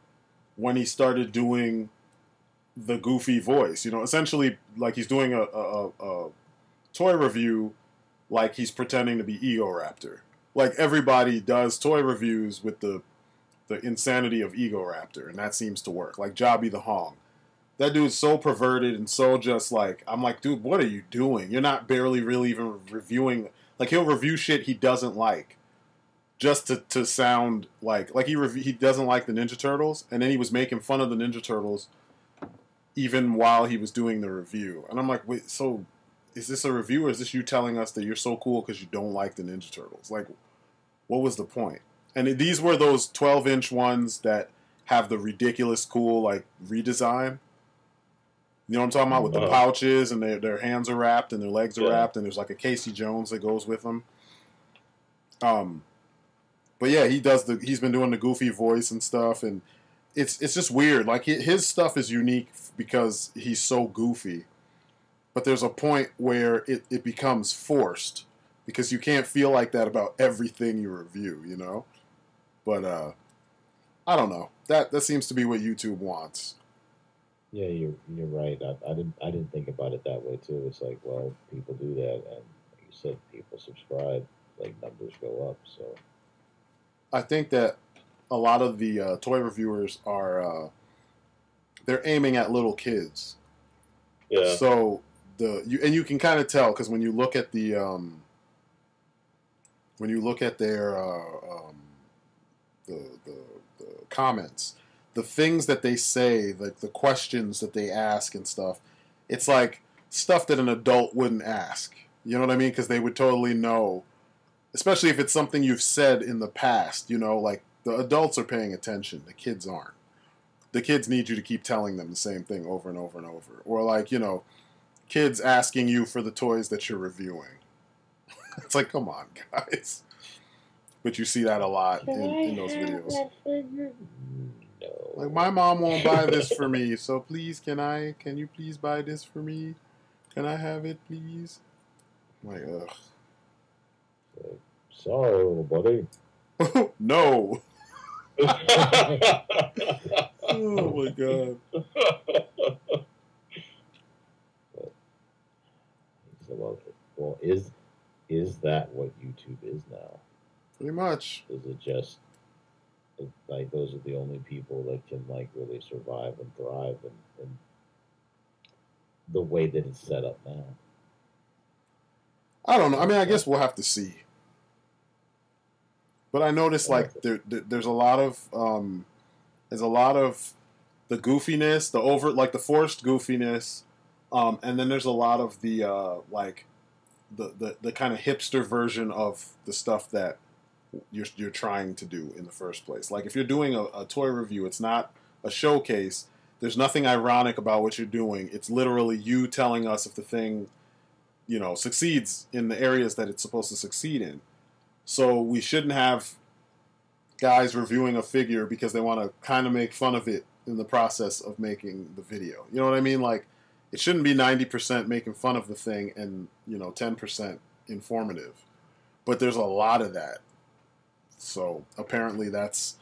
when he started doing the goofy voice. Essentially like he's doing a toy review, like he's pretending to be Egoraptor. Like everybody does toy reviews with the insanity of Egoraptor, and that seems to work. Like Jobby the Hong. That dude's so perverted and so just like, I'm like, dude, what are you doing? You're not barely really even reviewing. Like he'll review shit he doesn't like, just to sound like he doesn't like the Ninja Turtles, and then he was making fun of the Ninja Turtles even while he was doing the review. And I'm like, wait, so is this a review, or is this you telling us that you're so cool because you don't like the Ninja Turtles? Like, what was the point? And these were those 12-inch ones that have the ridiculous cool like redesign. You know what I'm talking about, with the pouches and their hands are wrapped and their legs are wrapped, and there's like a Casey Jones that goes with them. But yeah, he's been doing the goofy voice and stuff, and it's just weird. Like his stuff is unique because he's so goofy, but there's a point where it becomes forced because you can't feel like that about everything you review, you know. But I don't know. That seems to be what YouTube wants. Yeah, you're right. I didn't think about it that way too. It's like, well, people do that, and like you said, people subscribe, like numbers go up. So I think that a lot of the toy reviewers are they're aiming at little kids. Yeah. So you can kind of tell because when you look at their the comments, the things that they say, like the questions that they ask and stuff, it's like stuff that an adult wouldn't ask. You know what I mean? Because they would totally know, especially if it's something you've said in the past. You know, like the adults are paying attention, the kids aren't. The kids need you to keep telling them the same thing over and over and over. Or like, you know, kids asking you for the toys that you're reviewing. It's like, come on, guys. But you see that a lot in those videos. no. Like, my mom won't buy this for me, so please, can you please buy this for me? Can I have it, please? I'm like, ugh. Sorry, little buddy. No. Oh my god. Well, is that what YouTube is now? Pretty much. Is it just like those are the only people that can like really survive and thrive in the way that it's set up now? I don't know. I mean, I guess we'll have to see. But I noticed like there's a lot of the goofiness, the forced goofiness, and then there's a lot of the like the kind of hipster version of the stuff that you're trying to do in the first place. Like if you're doing a toy review, it's not a showcase. There's nothing ironic about what you're doing. It's literally you telling us if the thing, you know, succeeds in the areas that it's supposed to succeed in. So we shouldn't have guys reviewing a figure because they want to kind of make fun of it in the process of making the video. You know what I mean? Like, it shouldn't be 90% making fun of the thing and, you know, 10% informative. But there's a lot of that. So apparently that's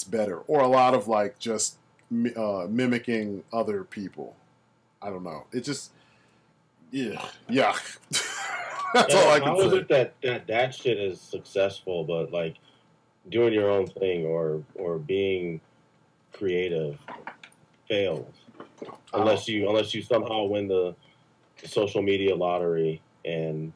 better. Or a lot of, like, just mimicking other people. I don't know. It just, yeah. That's all I can say. How is it that shit is successful, but like doing your own thing or being creative fails unless you somehow win the social media lottery and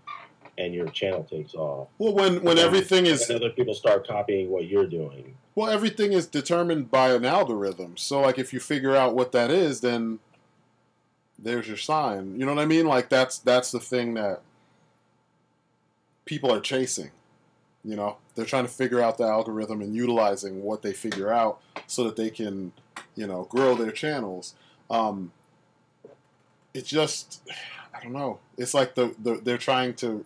your channel takes off? Well, when everything is, other people start copying what you're doing. Well, everything is determined by an algorithm. So like if you figure out what that is, then there's your sign. You know what I mean? Like that's the thing that people are chasing. You know, they're trying to figure out the algorithm and utilizing what they figure out so that they can, you know, grow their channels. It's just, I don't know. It's like they're trying to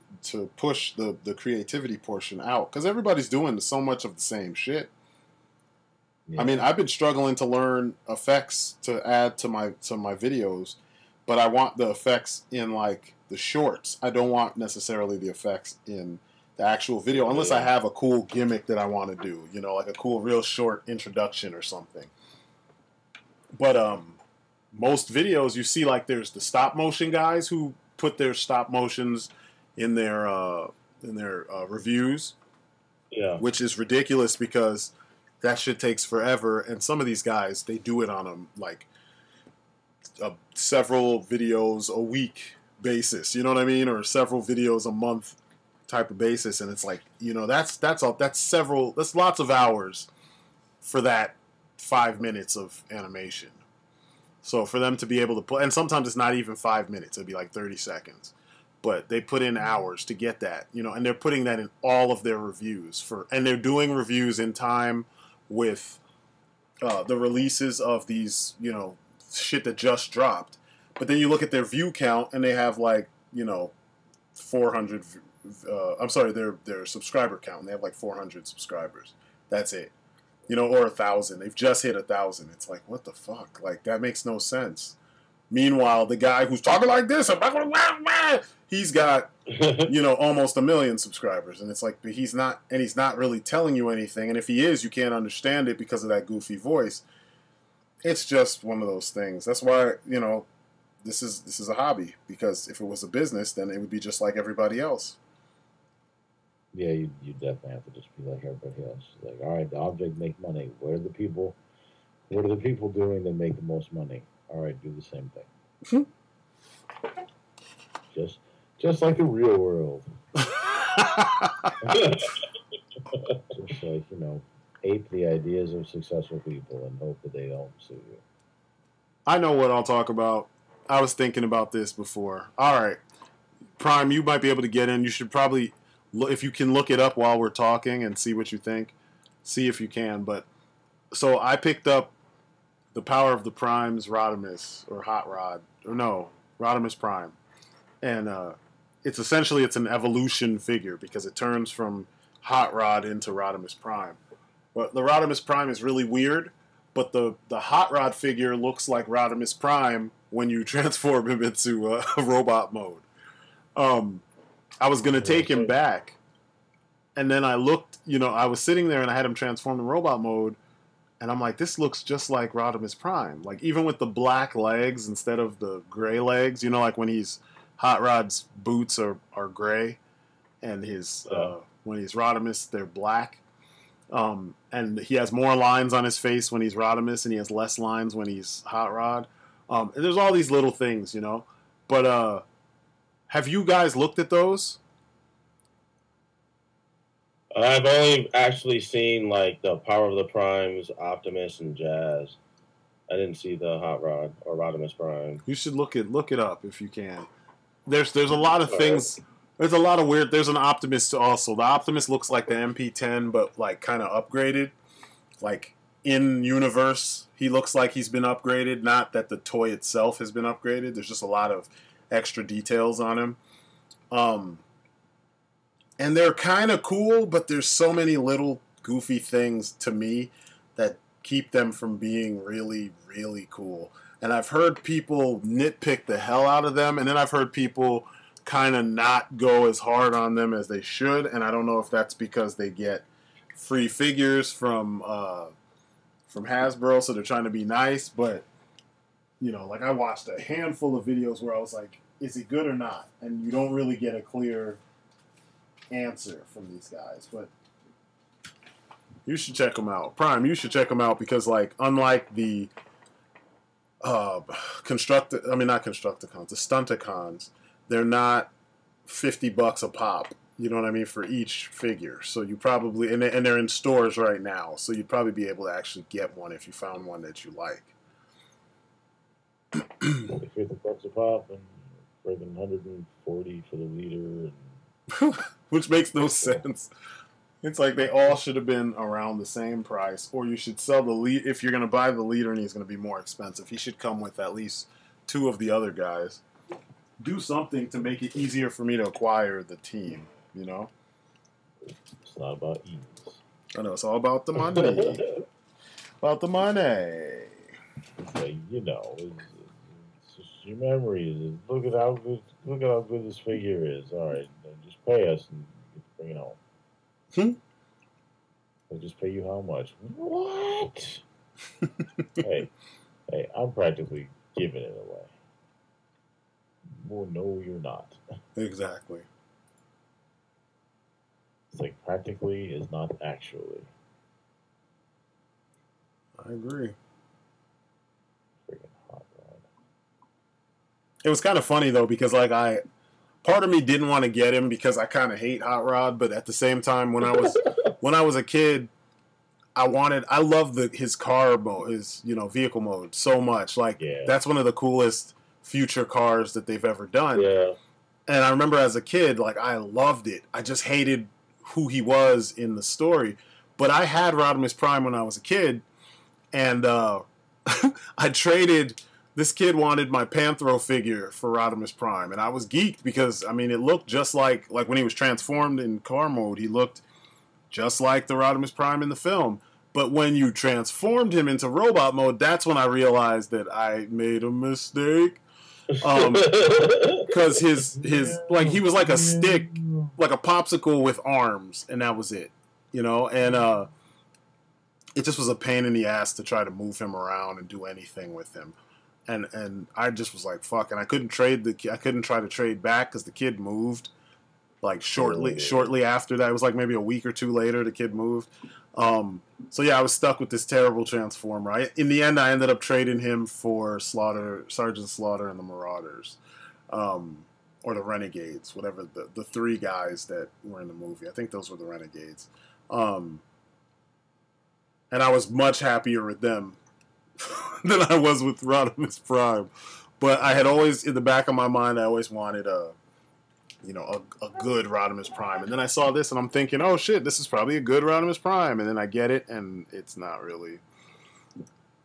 push the creativity portion out because everybody's doing so much of the same shit. Yeah. I mean, I've been struggling to learn effects to add to my videos, but I want the effects in like the shorts. I don't want necessarily the effects in the actual video unless I have a cool gimmick that I want to do, you know, like a cool real short introduction or something. But most videos you see, like there's the stop motion guys who put their stop motions in their reviews, which is ridiculous because that shit takes forever. And some of these guys, they do it on a like several videos a week basis, you know what I mean, or several videos a month type of basis, and it's like, you know, that's lots of hours for that 5 minutes of animation. So for them to be able to put, and sometimes it's not even 5 minutes, it'd be like 30 seconds, but they put in hours to get that, you know, and they're putting that in all of their reviews and they're doing reviews in time with the releases of these, you know, shit that just dropped. But then you look at their view count, and they have like 400. I'm sorry, their subscriber count. And they have like 400 subscribers. That's it. Or 1,000. They've just hit 1,000. It's like, what the fuck? Like, that makes no sense. Meanwhile, the guy who's talking like this, he's got, almost 1 million subscribers. And it's like, but he's not really telling you anything. And if he is, you can't understand it because of that goofy voice. It's just one of those things. That's why, this is a hobby. Because if it was a business, then it would be just like everybody else. Yeah, you definitely have to just be like everybody else. Like, all right, the object make money. What are the people doing that make the most money? All right, do the same thing. just like the real world. Just like, ape the ideas of successful people and hope that they don't sue you. I know what I'll talk about. I was thinking about this before. All right, Prime, you might be able to get in. You should probably, if you can, look it up while we're talking and see what you think. See if you can. But so I picked up The Power of the Prime's Rodimus, or Hot Rod, or no, Rodimus Prime, and it's an evolution figure because it turns from Hot Rod into Rodimus Prime. But the Rodimus Prime is really weird, but the Hot Rod figure looks like Rodimus Prime when you transform him into robot mode. I was going to take him back, and then I looked, I was sitting there and I had him transformed in robot mode, and I'm like, this looks just like Rodimus Prime. Like, even with the black legs instead of the gray legs, like when Hot Rod's boots are gray, and his when he's Rodimus, they're black. And he has more lines on his face when he's Rodimus, and he has less lines when he's Hot Rod. And there's all these little things, But have you guys looked at those? I've only actually seen like the Power of the Primes, Optimus, and Jazz. I didn't see the Hot Rod or Rodimus Prime. You should look it up if you can. There's a lot of things. There's a lot of weird. There's an Optimus also. The Optimus looks like the MP10, but like kind of upgraded. Like in universe, he looks like he's been upgraded. Not that the toy itself has been upgraded. There's just a lot of extra details on him. And they're kind of cool, but there's so many little goofy things to me that keep them from being really, really cool. And I've heard people nitpick the hell out of them, and then I've heard people kind of not go as hard on them as they should, and I don't know if that's because they get free figures from Hasbro, so they're trying to be nice, but, like I watched a handful of videos where I was like, is it good or not? And you don't really get a clear answer from these guys, but you should check them out. Prime, you should check them out because, like, unlike the the Stunticons, they're not $50 a pop. You know what I mean, for each figure. So you probably and they're in stores right now, so you'd probably be able to actually get one if you found one that you like. $50 a pop and friggin' 140 for the leader, and which makes no sense. It's like they all should have been around the same price, or you should sell the lead. If you're going to buy the leader and he's going to be more expensive, he should come with at least 2 of the other guys. Do something to make it easier for me to acquire the team, It's not about ease. I know, it's all about the money. About the money. Okay, it's just your memories. Look at how good this figure is. All right, just pay us and you can bring it home. They'll just pay you how much? What? hey, I'm practically giving it away. Well, no, you're not. Exactly. It's like practically is not actually. I agree. Freaking Hot Rod. It was kind of funny though because part of me didn't want to get him because I kind of hate Hot Rod, but at the same time, when I was a kid, I loved his car mode, his vehicle mode so much. Like that's one of the coolest future cars that they've ever done. Yeah. And I remember as a kid, like I loved it. I just hated who he was in the story. But I had Rodimus Prime when I was a kid, and I traded this kid wanted my Panthro figure for Rodimus Prime, and I was geeked because I mean it looked just like when he was transformed in car mode, he looked just like the Rodimus Prime in the film. But when you transformed him into robot mode, that's when I realized that I made a mistake. Because his like he was like a stick, like a popsicle with arms, and that was it, you know. And it just was a pain in the ass to try to move him around and do anything with him. And I just was like, fuck, and I couldn't try to trade back because the kid moved like shortly after that. It was like maybe a week or two later the kid moved. So yeah, I was stuck with this terrible transformer. In the end, I ended up trading him for Sergeant Slaughter and the Marauders, or the Renegades, whatever the three guys that were in the movie. I think those were the Renegades. And I was much happier with them than I was with Rodimus Prime. But I had always, in the back of my mind, I always wanted a good Rodimus Prime. And then I saw this and I'm thinking, oh shit, this is probably a good Rodimus Prime. And then I get it and it's not really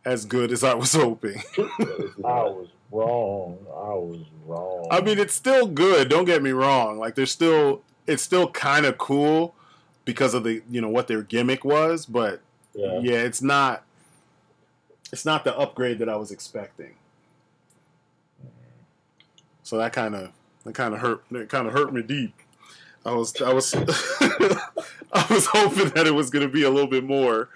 as good as I was hoping. I was wrong. I mean, it's still good, don't get me wrong. Like it's still kind of cool because of the, what their gimmick was, but yeah, it's not the upgrade that I was expecting. So that kind of hurt. It kind of hurt me deep. I was I was hoping that it was going to be a little bit more,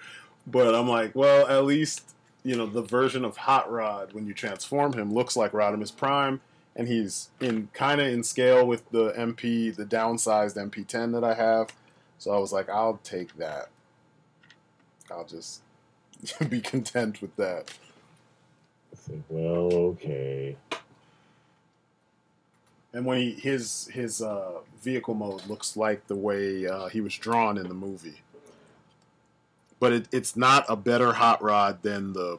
but I'm like, well, at least the version of Hot Rod when you transform him looks like Rodimus Prime, and he's in scale with the downsized MP10 that I have. So I was like, I'll take that. I'll just be content with that. I think, well, okay. And when his vehicle mode looks like the way he was drawn in the movie, but it's not a better Hot Rod than the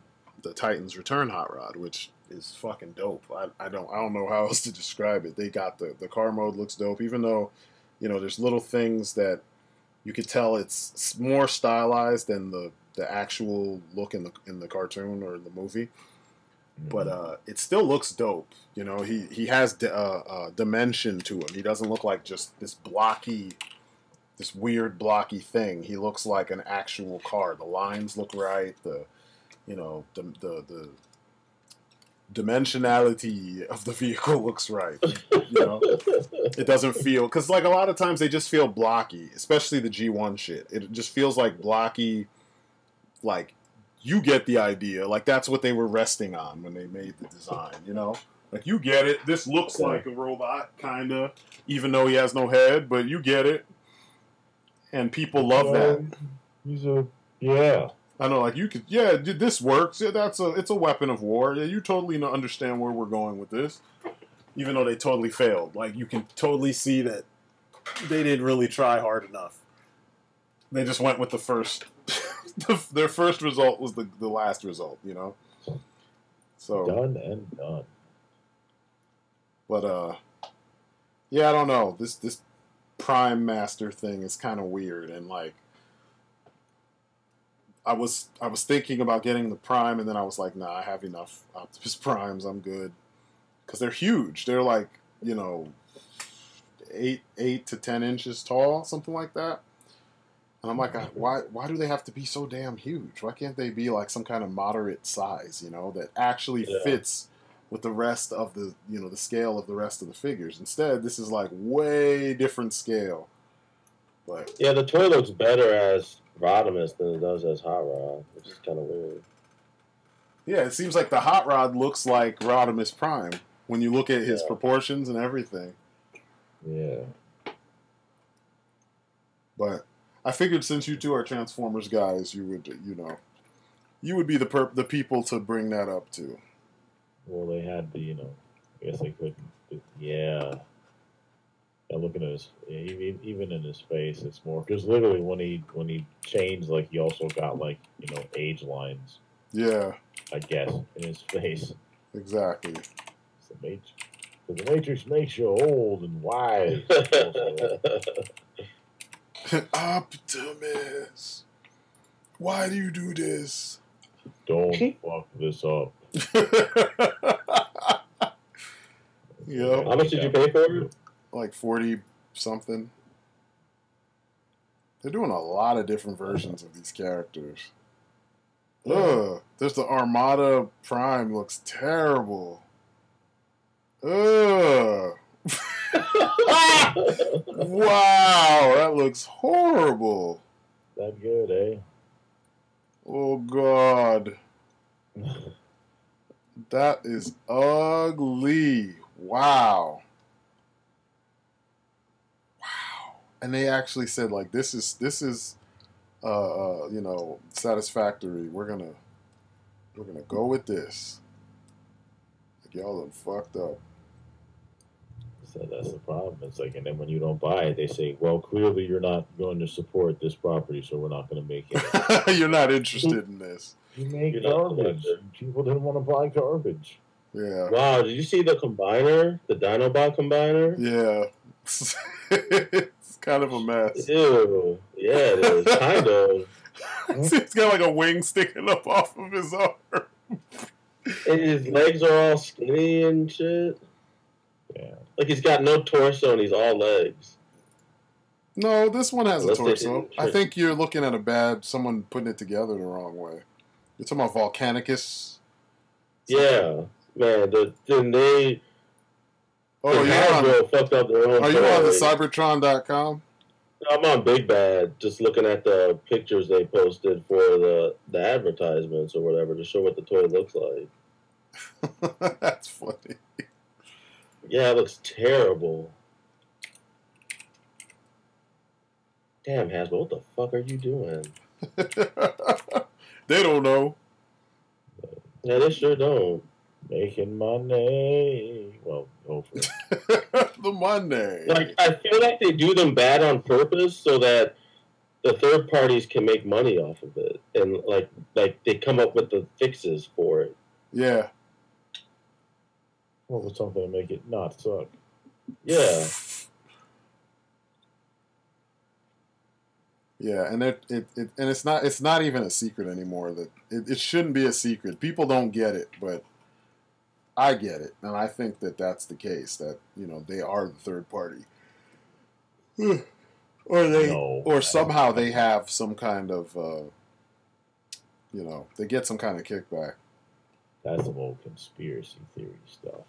Titans Return Hot Rod, which is fucking dope. I don't know how else to describe it. They got the car mode looks dope, even though there's little things that you could tell it's more stylized than the actual look in the cartoon or in the movie. But it still looks dope. He has dimension to him. He doesn't look like just this weird blocky thing. He looks like an actual car. The lines look right. The dimensionality of the vehicle looks right. It doesn't feel, because like a lot of times they just feel blocky, especially the G1 shit. It just feels like blocky. Like, you get the idea. Like, that's what they were resting on when they made the design, Like, you get it. This looks like a robot, kind of, even though he has no head, but you get it. And people love that. I know, like, this works. Yeah, it's a weapon of war. Yeah, you totally understand where we're going with this. Even though they totally failed. Like, you can totally see that they didn't really try hard enough. They just went with the first... their first result was the last result, So done and done. But yeah, I don't know. This Prime Master thing is kind of weird, and like I was thinking about getting the Prime, and then I was like, nah, I have enough Optimus Primes. I'm good, because they're huge. They're like 8 to 10 inches tall, something like that. And I'm like, why do they have to be so damn huge? Why can't they be like some kind of moderate size, that actually fits with the rest of the, the scale of the rest of the figures? Instead, this is like way different scale. But yeah, the toy looks better as Rodimus than it does as Hot Rod, which is kind of weird. Yeah, it seems like the Hot Rod looks like Rodimus Prime when you look at his proportions and everything. Yeah. But I figured since you two are Transformers guys, you would, you would be the people to bring that up to. Well, they had I guess they couldn't. Yeah. Looking at his, even in his face, it's more, because literally when he changed, like, he also got like age lines. Yeah. I guess in his face. Exactly. The Matrix makes you old and wise. Optimus, why do you do this? Don't fuck this up. Yep. How much did you pay for it? Like 40 something. They're doing a lot of different versions of these characters. Ugh. There's the Armada Prime. Looks terrible. Ugh. Wow, that looks horrible. That good, eh? Oh, God. That is ugly. Wow. Wow. And they actually said, like, this is satisfactory. We're gonna go with this. Like, y'all done fucked up. So that's the problem. It's like, and then when you don't buy it, they say, well, clearly you're not going to support this property, so we're not going to make it. You're not interested in this. You make garbage. People didn't want to buy garbage. Yeah. Wow, did you see the combiner? The Dinobot combiner? Yeah. It's kind of a mess. Ew. Yeah, it is. Kind of. He's got like a wing sticking up off of his arm. And his legs are all skinny and shit. Yeah. Like he's got no torso and he's all legs. No, this one has Unless a torso. I think you're looking at someone putting it together the wrong way. You're talking about Volcanicus? Yeah. Man, then they... Oh, Hasbro fucked up their own are you on the toy. Cybertron.com? I'm on Big Bad, just looking at the pictures they posted for the advertisements or whatever to show what the toy looks like. That's funny. Yeah, it looks terrible. Damn, Hasbro, what the fuck are you doing? They don't know. Yeah, they sure don't. Making money. Well, hopefully. The Monday. Like, I feel like they do them bad on purpose so that the third parties can make money off of it, and like they come up with the fixes for it. Yeah. What was something to make it not suck? Yeah. Yeah, and it's not even a secret anymore. That it shouldn't be a secret. People don't get it, but I get it, and I think that that's the case. That they are the third party, or somehow they have some kind of they get some kind of kickback. That's some old conspiracy theory stuff.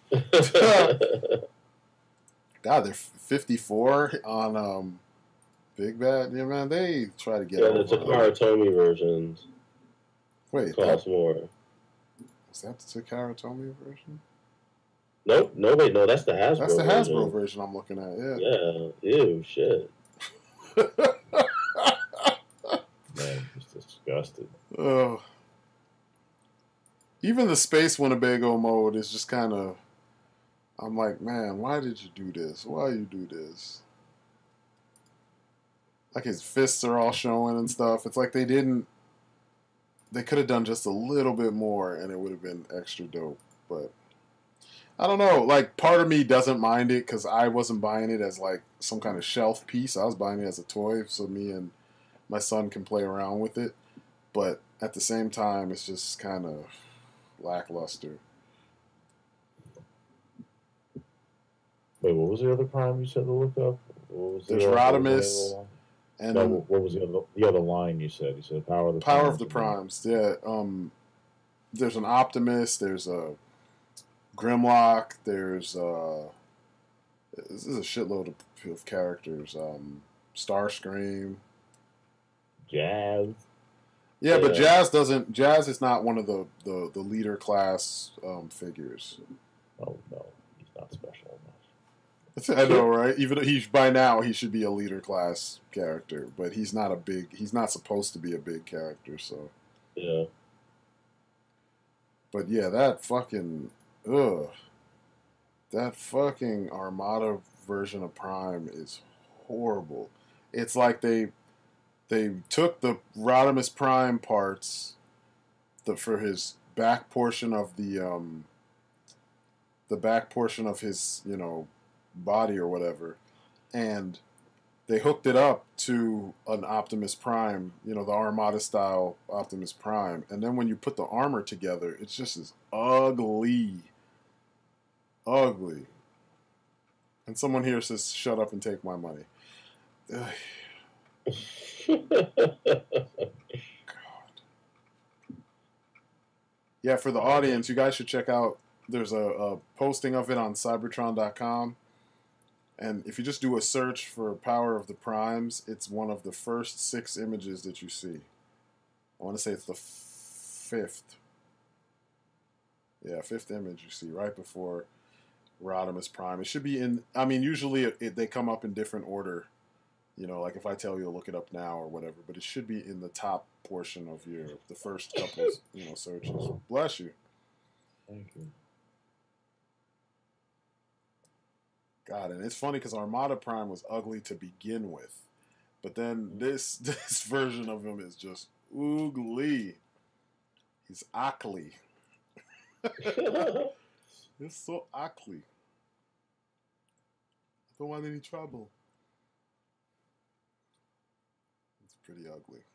God, they're 54 on Big Bad. Yeah, man, they try to get the Takara Tomy versions. Wait, cost more. Is that the Takara Tomy version? Nope. No, wait, no, that's the Hasbro. That's the Hasbro version I'm looking at. Yeah. Yeah. Ew, shit. Man, just disgusted. Oh. Even the Space Winnebago mode is just kind of. I'm like, man, why did you do this? Why you do this? Like his fists are all showing and stuff. It's like they could have done just a little bit more and it would have been extra dope. But I don't know. Like, part of me doesn't mind it because I wasn't buying it as like some kind of shelf piece. I was buying it as a toy so me and my son can play around with it. But at the same time, it's just kind of lackluster. Wait, what was the other prime you said to look up? What was There's Rodimus. And no, what was the other line you said? You said Power of the Primes. Power of the Primes, yeah. There's an Optimus, there's a Grimlock, there's this is a shitload of characters. Starscream. Jazz. Yeah, but Jazz is not one of the leader class figures. Oh no, he's not special enough. I know, right? Even though by now he should be a leader class character, but he's not supposed to be a big character, so. Yeah. But yeah, that fucking Armada version of Prime is horrible. It's like they took the Rodimus Prime parts for his back portion of the back portion of his, body or whatever, and they hooked it up to an Optimus Prime, you know, the Armada style Optimus Prime, and then when you put the armor together, it's just as ugly, ugly. And someone here says, "Shut up and take my money." Ugh. Yeah, for the audience, you guys should check out. There's a posting of it on Cybertron.com. And if you just do a search for Power of the Primes, it's one of the first 6 images that you see. I want to say it's the 5th. Yeah, 5th image you see right before Rodimus Prime. It should be in, I mean, usually they come up in different order. You know, like if I tell you to look it up now or whatever, but it should be in the top portion of the first couple, you know, searches. Bless you. Thank you. God, and it's funny because Armada Prime was ugly to begin with, but then this version of him is just ugly. He's ugly. It's so ugly. I don't want any trouble. It's pretty ugly.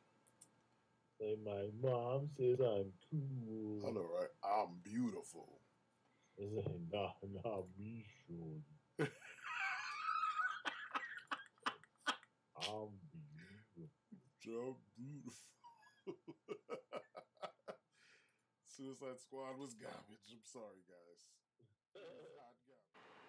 Say my mom says I'm cool. I know, right? I'm beautiful. Say nah, me sure. I'm beautiful. Suicide Squad was garbage. I'm sorry, guys.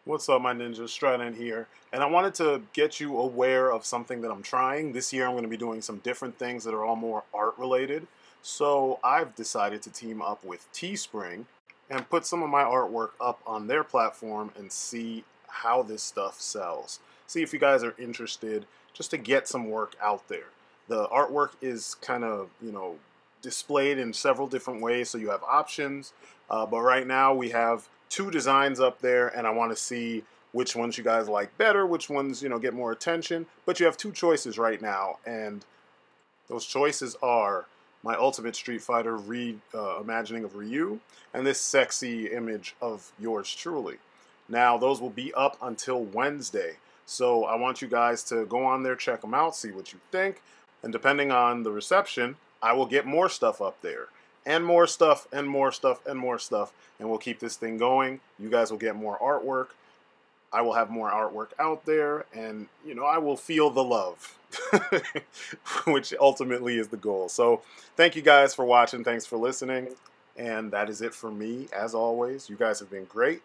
What's up, my ninja? Strydent here, and I wanted to get you aware of something that I'm trying. This year I'm going to be doing some different things that are all more art related. So I've decided to team up with Teespring and put some of my artwork up on their platform and see how this stuff sells. See if you guys are interested, just to get some work out there. The artwork is kind of, you know, displayed in several different ways, so you have options. But right now we have 2 designs up there, and I want to see which ones you guys like better, which ones, you know, get more attention. But you have 2 choices right now, and those choices are my Ultimate Street Fighter imagining of Ryu and this sexy image of yours truly. Now, those will be up until Wednesday, so I want you guys to go on there, check them out, see what you think, and depending on the reception, I will get more stuff up there. And more stuff, and more stuff, and more stuff. And we'll keep this thing going. You guys will get more artwork. I will have more artwork out there. And, you know, I will feel the love. Which ultimately is the goal. So, thank you guys for watching. Thanks for listening. And that is it for me, as always. You guys have been great.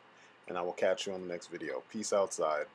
And I will catch you on the next video. Peace outside.